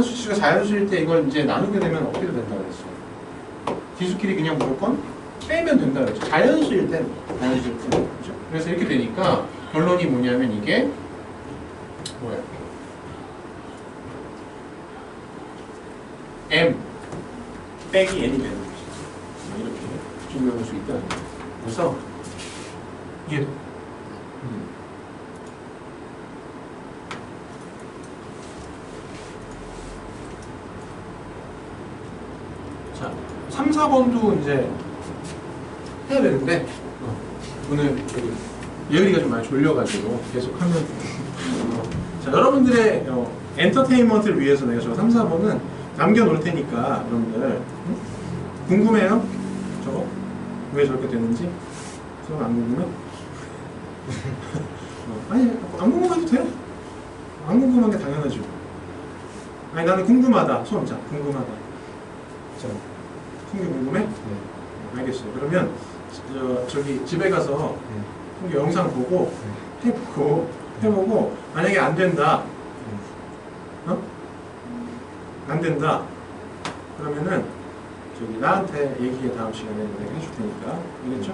지수가 자연수일 때 이걸 이제 나누게 되면 어떻게 된다고 그랬어? 지수끼리 그냥 무조건 빼면 된다 그랬죠. 자연수일 땐 그렇죠? 그래서 이렇게 되니까 결론이 뭐냐면 이게 뭐야? m 빼기 n이 되는 거지. 이렇게 증명할 수 있다는 거죠. 그래서 이게 자, 3, 4번도 이제 해야 되는데 오늘 예은이가 좀 많이 졸려가지고 계속 하면 자, 여러분들의 엔터테인먼트를 위해서 내가 저 3, 4번은 남겨놓을 테니까 여러분들 궁금해요? 저거? 왜 저렇게 되는지? 저건 안 궁금해? 아니 안 궁금해도 돼. 안 궁금한 게 당연하죠. 아니 나는 궁금하다. 손 자, 궁금하다. 자, 성규 궁금해? 네. 알겠어요. 그러면 저기 집에 가서 성규 영상 보고 해보고 만약에 안 된다. 안 된다. 그러면은 저기 나한테 얘기해. 다음 시간에 내가 해줄 테니까. 알겠죠?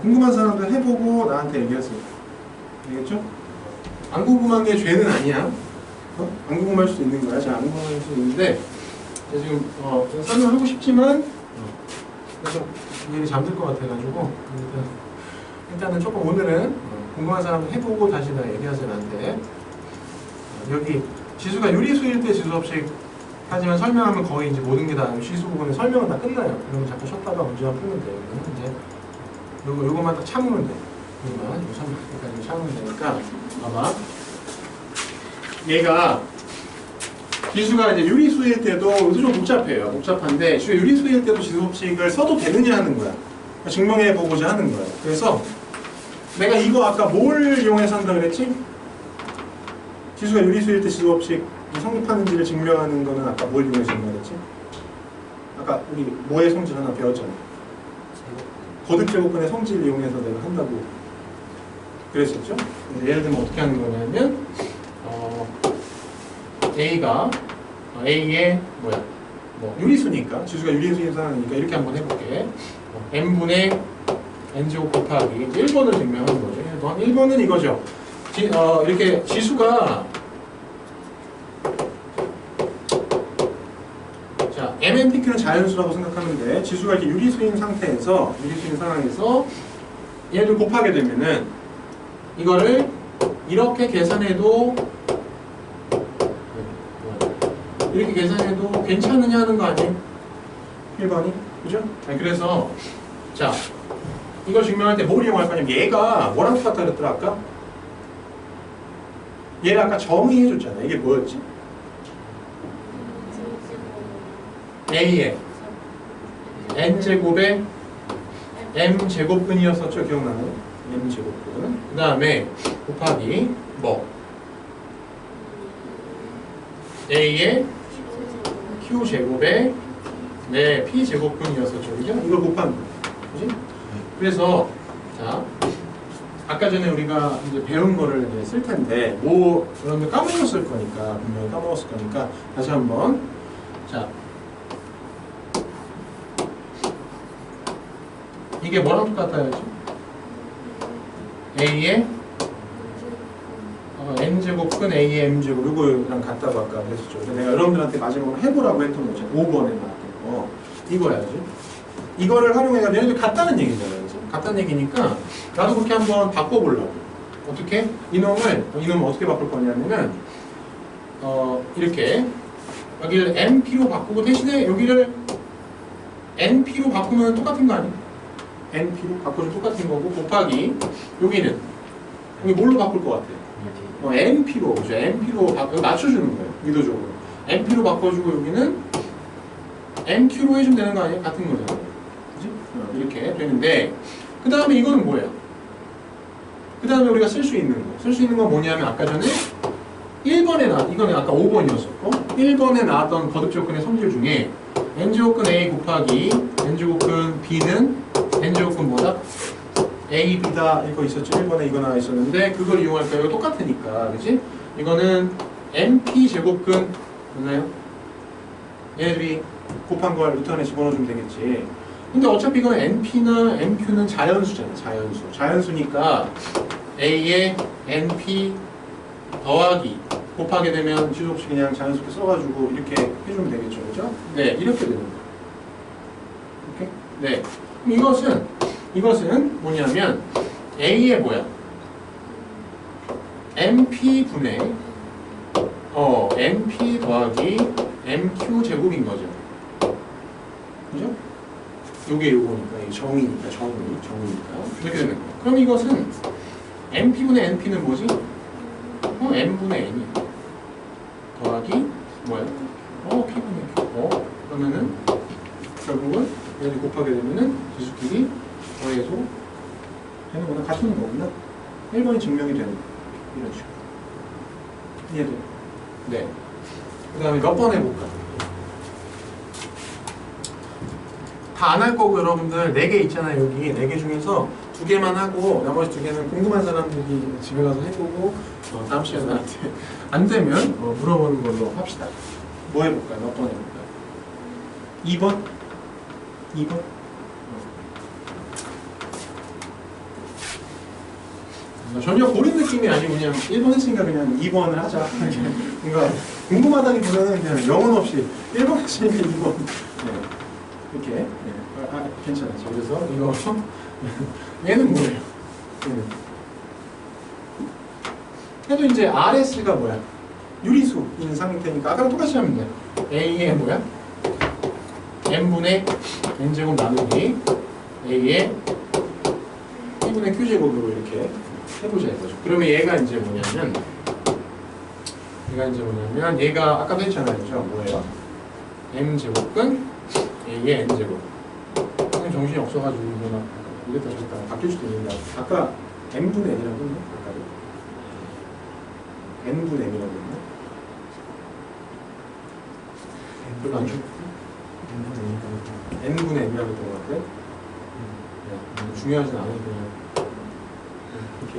궁금한 사람들 해보고 나한테 얘기하세요. 알겠죠? 안 궁금한 게 죄는 아니야. 안 궁금할 수도 있는 거야. 잘 안 궁금할 수도 있는데 지금 설명하고 싶지만 그래서 얘는 잠들 것 같아가지고 일단은 조금 오늘은 궁금한 사람들 해보고 다시 나 얘기하세요. 나한테 여기 지수가 유리수일 때 지수없이 하지만 설명하면 거의 이제 모든 게 다 시수 부분에 설명은 다 끝나요. 그러면 잠깐 쉬었다가 문제만 풀면 돼요. 그러면 이제 요거만 딱 참으면 돼. 요거만 요 3분까지 참으면 되니까 봐봐. 얘가 지수가 이제 유리수일 때도 좀 복잡해요. 복잡한데 유리수일 때도 지수법칙을 써도 되느냐 하는 거야. 증명해 보고자 하는 거야. 그래서 내가 이거 아까 뭘 이용해서 한다 그랬지? 지수가 유리수일 때 지수법칙 성립하는지를 증명하는 거는 아까 뭘 이용해서 한다 그랬지? 아까 우리 뭐의 성질 하나 배웠잖아. 거듭제곱근의 성질을 이용해서 내가 한다고 그랬었죠? 예를 들면 어떻게 하는 거냐면 A가 A의 뭐야? 뭐 유리수니까 지수가 유리수인 상황이니까 이렇게 한번 해볼게. n분의 n제곱 곱하기 1번을 증명하는 거죠. 1번은 이거죠. 이렇게 지수가 자 MNPQ는 자연수라고 생각하면 돼. 지수가 이렇게 유리수인 상태에서 유리수인 상황에서 얘를 곱하게 되면은 이거를 이렇게 계산해도 이렇게 계산해도 괜찮으냐 하는 거 아니에요? 1번이 그죠? 그래서 자 이걸 증명할 때 뭘 이용할 거냐면 얘가 뭐랑 똑같다 그랬더라 아까? 얘를 아까 정의해줬잖아. 이게 뭐였지? A에 n제곱에 m제곱근이었었죠? 기억나나요? m제곱근 그 다음에 곱하기 뭐? A에 Q제곱에 네, P제곱근이었었죠. 그죠? 이걸 곱한 거. 그지? 그래서 자 아까 전에 우리가 이제 배운 거를 이제 쓸 텐데 뭐 여러분들 까먹었을 거니까 분명히 까먹었을 거니까 다시 한번 자 이게 뭐랑 똑같아야지? A의 n제곱근 A의 m제곱 이거랑 같다고 아까 그랬었죠. 그래서 내가 여러분들한테 마지막으로 해보라고 했던 거죠. 5번에 나왔던 거 이거야지. 이거를 활용해가지고 얘네들 같다는 얘기잖아요. 그래서 같다는 얘기니까 나도 그렇게 한번 바꿔보려고. 어떻게? 이놈을 어떻게 바꿀 거냐면은 이렇게 여기를 np로 바꾸고 대신에 여기를 np로 바꾸면 똑같은 거 아니야? np로 바꾸면 똑같은 거고 곱하기 여기는 여기 뭘로 바꿀 것 같아? np로 그죠? np로 맞춰주는 거예요. 의도적으로 np로 바꿔주고 여기는 nq로 해주면 되는 거 아니에요? 같은 거잖아요. 그지? 이렇게 되는데 그 다음에 이거는 뭐예요? 그 다음에 우리가 쓸 수 있는 거. 쓸 수 있는 건 뭐냐면 아까 전에 1번에 이거는 아까 5번이었었고 1번에 나왔던 거듭제곱근의 성질 중에 n제곱근 a 곱하기 n제곱근 b는 n제곱근 뭐다? a, b다 이거 있었죠? 1번에 이거 나와 있었는데 그걸 이용할까요? 이거 똑같으니까 그치? 이거는 np 제곱근 맞나요? 얘네들이 곱한 걸 루트 안에 집어넣어주면 되겠지. 근데 어차피 이건 np나 nq는 자연수잖아. 자연수니까 a에 np 더하기 곱하게 되면 지수 없이 그냥 자연스럽게 써가지고 이렇게 해주면 되겠죠. 그죠? 네, 이렇게 되는 거예요. 이렇게? 네. 그럼 이것은 뭐냐면 a의 뭐야? np분의 np 더하기 mq 제곱인 거죠. 그죠? 요게 요거니까 이 정의니까 이렇게 되는 거예요. 그럼 이것은 np분의 np는 뭐지? n분의 n이 더하기 뭐야? p분의 q. 그러면은 결국은 얘를 곱하게 되면은 지수끼리 더해서 되는 거나 같은 거 없나? 1번이 증명이 되는 거 이런 식으로. 이해돼? 네. 그 다음에 몇 번 해볼까? 다 안 할 거고 여러분들 4개 있잖아요. 여기 4개 중에서 2개만 하고 나머지 2개는 궁금한 사람들이 집에 가서 해보고 다음 시간에 나한테 안 되면 물어보는 걸로 합시다. 뭐 해볼까요? 몇 번 해볼까요? 2번? 2번? 전혀 고른 느낌이 아니고 그냥 1번 했으니까 그냥 2번을 하자. 뭔가 궁금하다기보다는 그냥 영혼 없이 1번 했으니까 2번. 네. 이렇게. 네. 괜찮았죠. 그래서 이거 얘는 뭐예요? 얘도 이제 RS가 뭐야? 유리수인 상태니까 아까랑 똑같이 하면 돼. A의 뭐야? n분의 n제곱 나누기 A의 P분의 Q제곱으로 이렇게 해보자 이거죠. 그러면 얘가 이제 뭐냐면 얘가 아까도 했잖아요. 그죠? 뭐예요? m제곱근 A의 n제곱. 정신이 없어가지고 이랬다 저랬다 바뀔 수도 있는데 아까 n분의 n이라고 했나? 아까도 n분의 n이라고 했나? 별로 안 좋고 n분의 n이라고 했던 것 같아. 네, 중요하진 않아요. 그냥 이렇게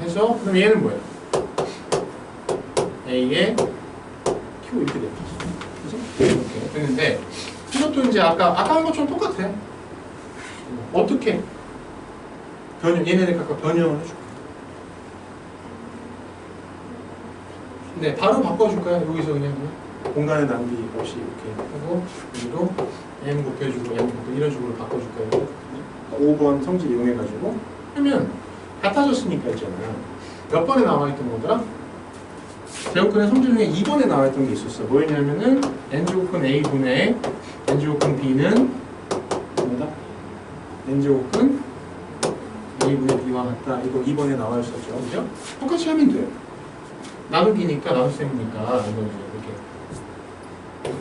해서 그럼 얘는 뭐예요? A의 Q 이렇게 되죠. 그죠? 이렇게 되는데 이것도 이제 아까 한 것처럼 똑같아. 어떻게 얘네들 각각 변형을 해줄까? 네, 바로 바꿔줄까요? 여기서 그냥 공간의 낭비 없이 이렇게 하고 여기도 m 곱해주고 m 곱해 이런 식으로 바꿔줄까요? 5번 성질 이용해가지고 하면 같아졌으니까 있잖아요. 몇 번에 나와있던 거더라? 제곱근의 성질 중에 2번에 나와있던 게 있었어. 뭐였냐면은 n제곱근 a분의 n제곱근 b는 뭐다? n제곱근 a분의 b와 같다. 이거 2번에 나와 있었죠. 그죠? 똑같이 하면 돼요. 나누기니까 나눗셈이니까 이거 이제 이렇게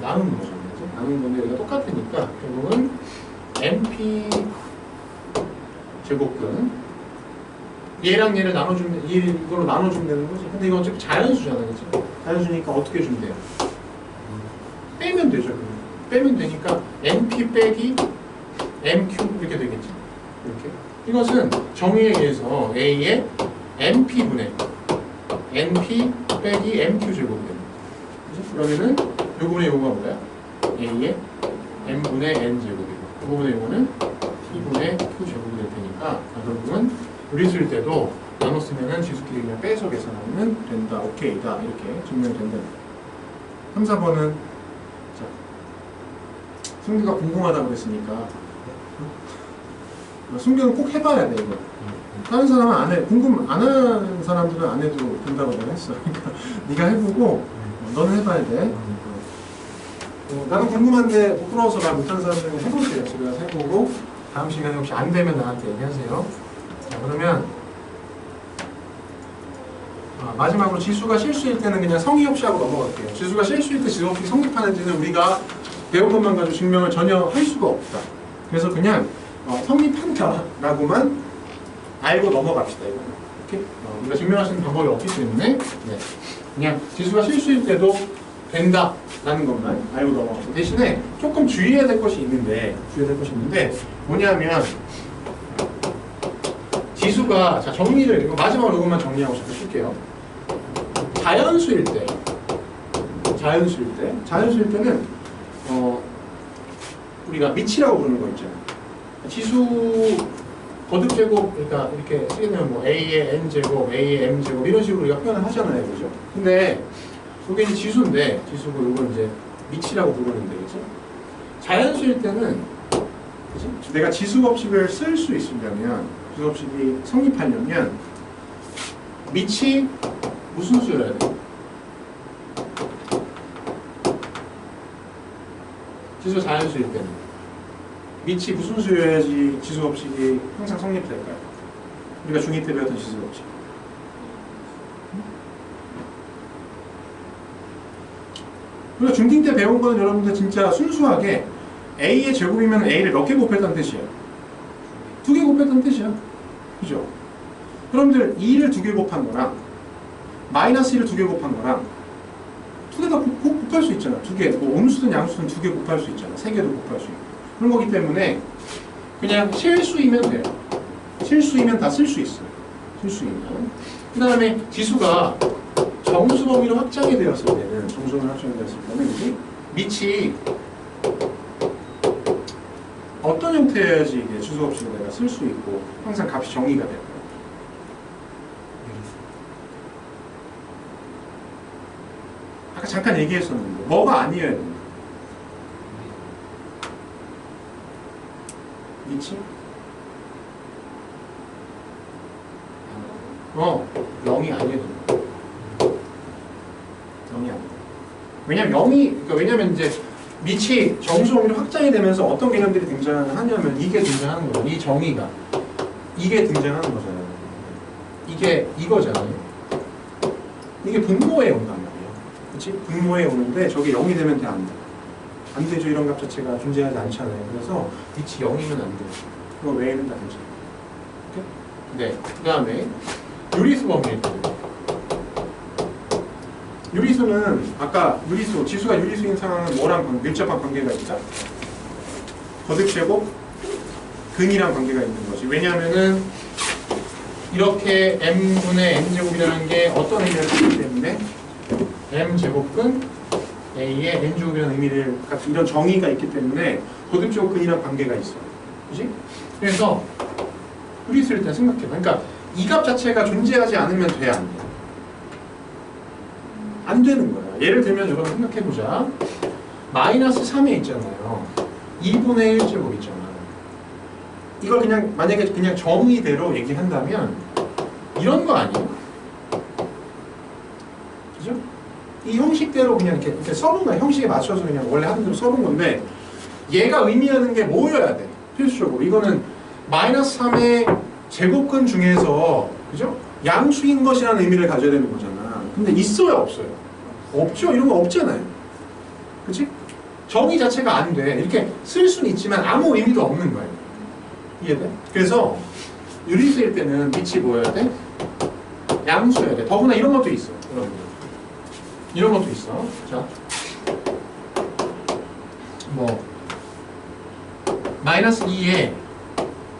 나누는 거죠. 그죠? 나누는 건데 여기가 똑같으니까 결국은 np 제곱근 얘랑 얘를 나눠주면 이걸로 나눠주면 되는 거지. 근데 이거 어차피 자연수잖아, 그죠? 자연수니까 어떻게 주면 돼요? 빼면 되죠. 그러면. 빼면 되니까 np 빼기 mq 이렇게 되겠지. 이렇게. 이것은 정의에 의해서 a의 np분의 np 빼기 mq 제곱이 됩니다. 그죠? 그러면은 요분의 요거가 뭐야? a의 n분의 n 제곱이고 요분의 요거는 t분의 q 제곱이 될 테니까 결국은 유리수일 때도 나눴으면은 지수끼리 그냥 빼서 계산하면 된다. 오케이다. 이렇게 증명된다. 3, 4번은 자, 승규가 궁금하다고 그랬으니까 승규는 꼭 해봐야 돼 이거. 다른 사람은 안 해. 궁금 안 하는 사람들은 안 해도 된다고 내가 했어. 그러니까 네가 해보고 너는 해봐야 돼. 나는 궁금한데 부끄러워서 말 못하는 사람들은 해보세요. 집에 가서 해보고 다음 시간에 혹시 안 되면 나한테 얘기하세요. 자, 그러면 마지막으로 지수가 실수일 때는 그냥 성의 없이 하고 넘어갈게요. 지수가 실수일 때 지수 없이 성립하는지는 우리가 배운 것만 가지고 증명을 전혀 할 수가 없다. 그래서 그냥 성립한다라고만 알고 넘어갑시다. 이거는. 이렇게 우리가 증명할 수 있는 방법이 없기 때문에 그냥 지수가 실수일 때도 된다라는 것만 알고 넘어가고 대신에 조금 주의해야 될 것이 있는데 뭐냐면 지수가 자 정리를 이거 마지막으로 이것만 정리하고 시작할게요. 자연수일 때는 우리가 미치라고 부르는 거 있잖아요. 지수 거듭제곱 그러니까 이렇게 쓰게 되면 뭐 a의 n제곱, a의 m제곱 이런 식으로 우리가 표현을 하잖아요, 그죠? 근데 이게 이제 지수인데 지수고 이걸 이제 미치라고 부르는데 그죠? 자연수일 때는 그치? 내가 지수법칙을 쓸 수 있으려면 지수법칙이 성립하려면 미치 무슨 수여야 돼? 지수 자연수일 때는 미치 무슨 수여야지 지수법칙이 항상 성립될까요? 우리가 중2 때 배웠던 지수법칙. 우리가 중2 때 배운 거는 여러분들 진짜 순수하게 a의 제곱이면 a를 몇 개 곱했다는 뜻이에요? 2개 곱했다는 뜻이야. 그죠? 여러분들 2를 2개 곱한 거랑 마이너스 1을 2개 곱한 거랑 2개 다 곱할 수 있잖아. 2개, 뭐 음수든 양수든 2개 곱할 수 있잖아. 3개도 곱할 수 있고. 그런 거기 때문에 그냥 실수이면 돼요. 실수이면 다 쓸 수 있어요. 실수이면. 그 다음에 지수가 정수 범위로 확장이 되었을 때는 밑이 어떤 형태여야지 이게 지수법칙을 내가 쓸 수 있고 항상 값이 정의가 될까요? 아까 잠깐 얘기했었는데 뭐가 아니어야 됩니다. 밑이? 0이 아니어야 됩니다. 0이 아니다. 왜냐면 이제 밑이 정수범위로 확장이 되면서 어떤 개념들이 등장하냐면 이게 등장하는 거죠. 이 정의가. 이게 등장하는 거잖아요. 이게 이거잖아요. 이게 분모에 온단 말이에요. 그치? 분모에 오는데 저게 0이 되면 안 돼. 안 되죠. 이런 값 자체가 존재하지 않잖아요. 그래서 밑이 0이면 안 돼요. 그거 외에는 다 괜찮아요. 오케이? 네. 그 다음에 유리수 범위일 때. 유리수는 아까 지수가 유리수인 상황은 뭐랑 밀접한 관계가 있죠? 거듭제곱 근이랑 관계가 있는 거지. 왜냐하면은 이렇게 m분의 n제곱이라는 게 어떤 의미를 쓰기 때문에 m제곱근 A의 N제곱이라는 의미를 같은 이런 정의가 있기 때문에 거듭제곱 근이랑 관계가 있어. 그지? 그래서 우리 있을 때 생각해봐. 그러니까 이 값 자체가 존재하지 않으면 돼, 안 돼? 안 되는 거야. 예를 들면 여러분 생각해보자. 마이너스 3에 있잖아요. 2분의 1제곱 있잖아. 이걸 그냥 만약에 그냥 정의대로 얘기한다면 이런 거 아니에요? 그죠? 이 형식대로 그냥 이렇게 써본 거야. 형식에 맞춰서 그냥 원래 하는 대로 써본 건데 얘가 의미하는 게 뭐여야 돼? 필수적으로. 이거는 마이너스 3의 제곱근 중에서 그죠? 양수인 것이라는 의미를 가져야 되는 거잖아. 근데 있어요, 없어요? 없죠. 이런 거 없잖아요. 그치? 정의 자체가 안 돼. 이렇게 쓸 수는 있지만 아무 의미도 없는 거예요. 이해돼? 그래서 유리수일 때는 밑이 뭐여야 돼? 양수여야 돼. 더구나 이런 것도 있어. 여러분들. 이런 것도 있어. 자, 뭐 마이너스 2의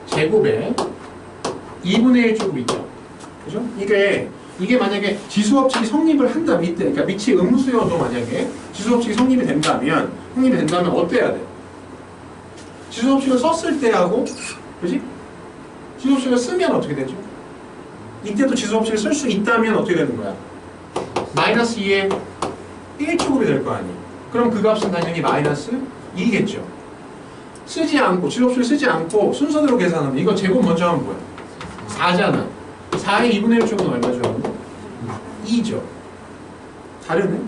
제곱에 2분의 1제곱 있죠. 그죠? 이게 만약에 지수법칙이 성립을 한다면 이때, 그러니까 밑이 음수여도 만약에 지수법칙이 성립이 된다면 어때야 돼? 지수법칙을 썼을 때하고, 그지? 지수법칙을 쓰면 어떻게 되죠? 이때도 지수법칙을 쓸 수 있다면 어떻게 되는 거야? 마이너스 2의 1제곱이 될 거 아니에요. 그럼 그 값은 당연히 마이너스 2겠죠. 쓰지 않고, 지수법칙을 쓰지 않고 순서대로 계산하면 이거 제곱 먼저 하면 뭐야? 4잖아. 4의 2분의 1제곱은 얼마죠? 2죠. 다르네?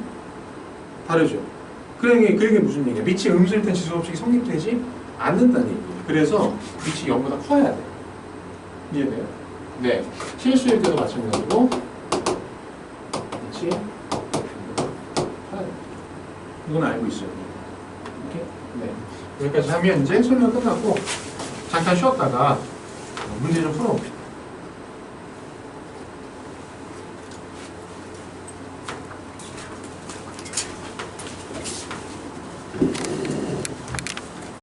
다르죠. 그게 무슨 얘기야? 밑이 음수일 땐 지수법칙이 성립되지 않는다는 얘기예요. 그래서 밑이 0보다 커야 돼. 이해돼요? 네. 실수일 때도 마찬가지로 밑이 0보다 커야 돼. 이건 알고 있어요. 이렇게? 네. 여기까지 하면 이제 설명 끝났고 잠깐 쉬었다가 문제 좀 풀어볼게요.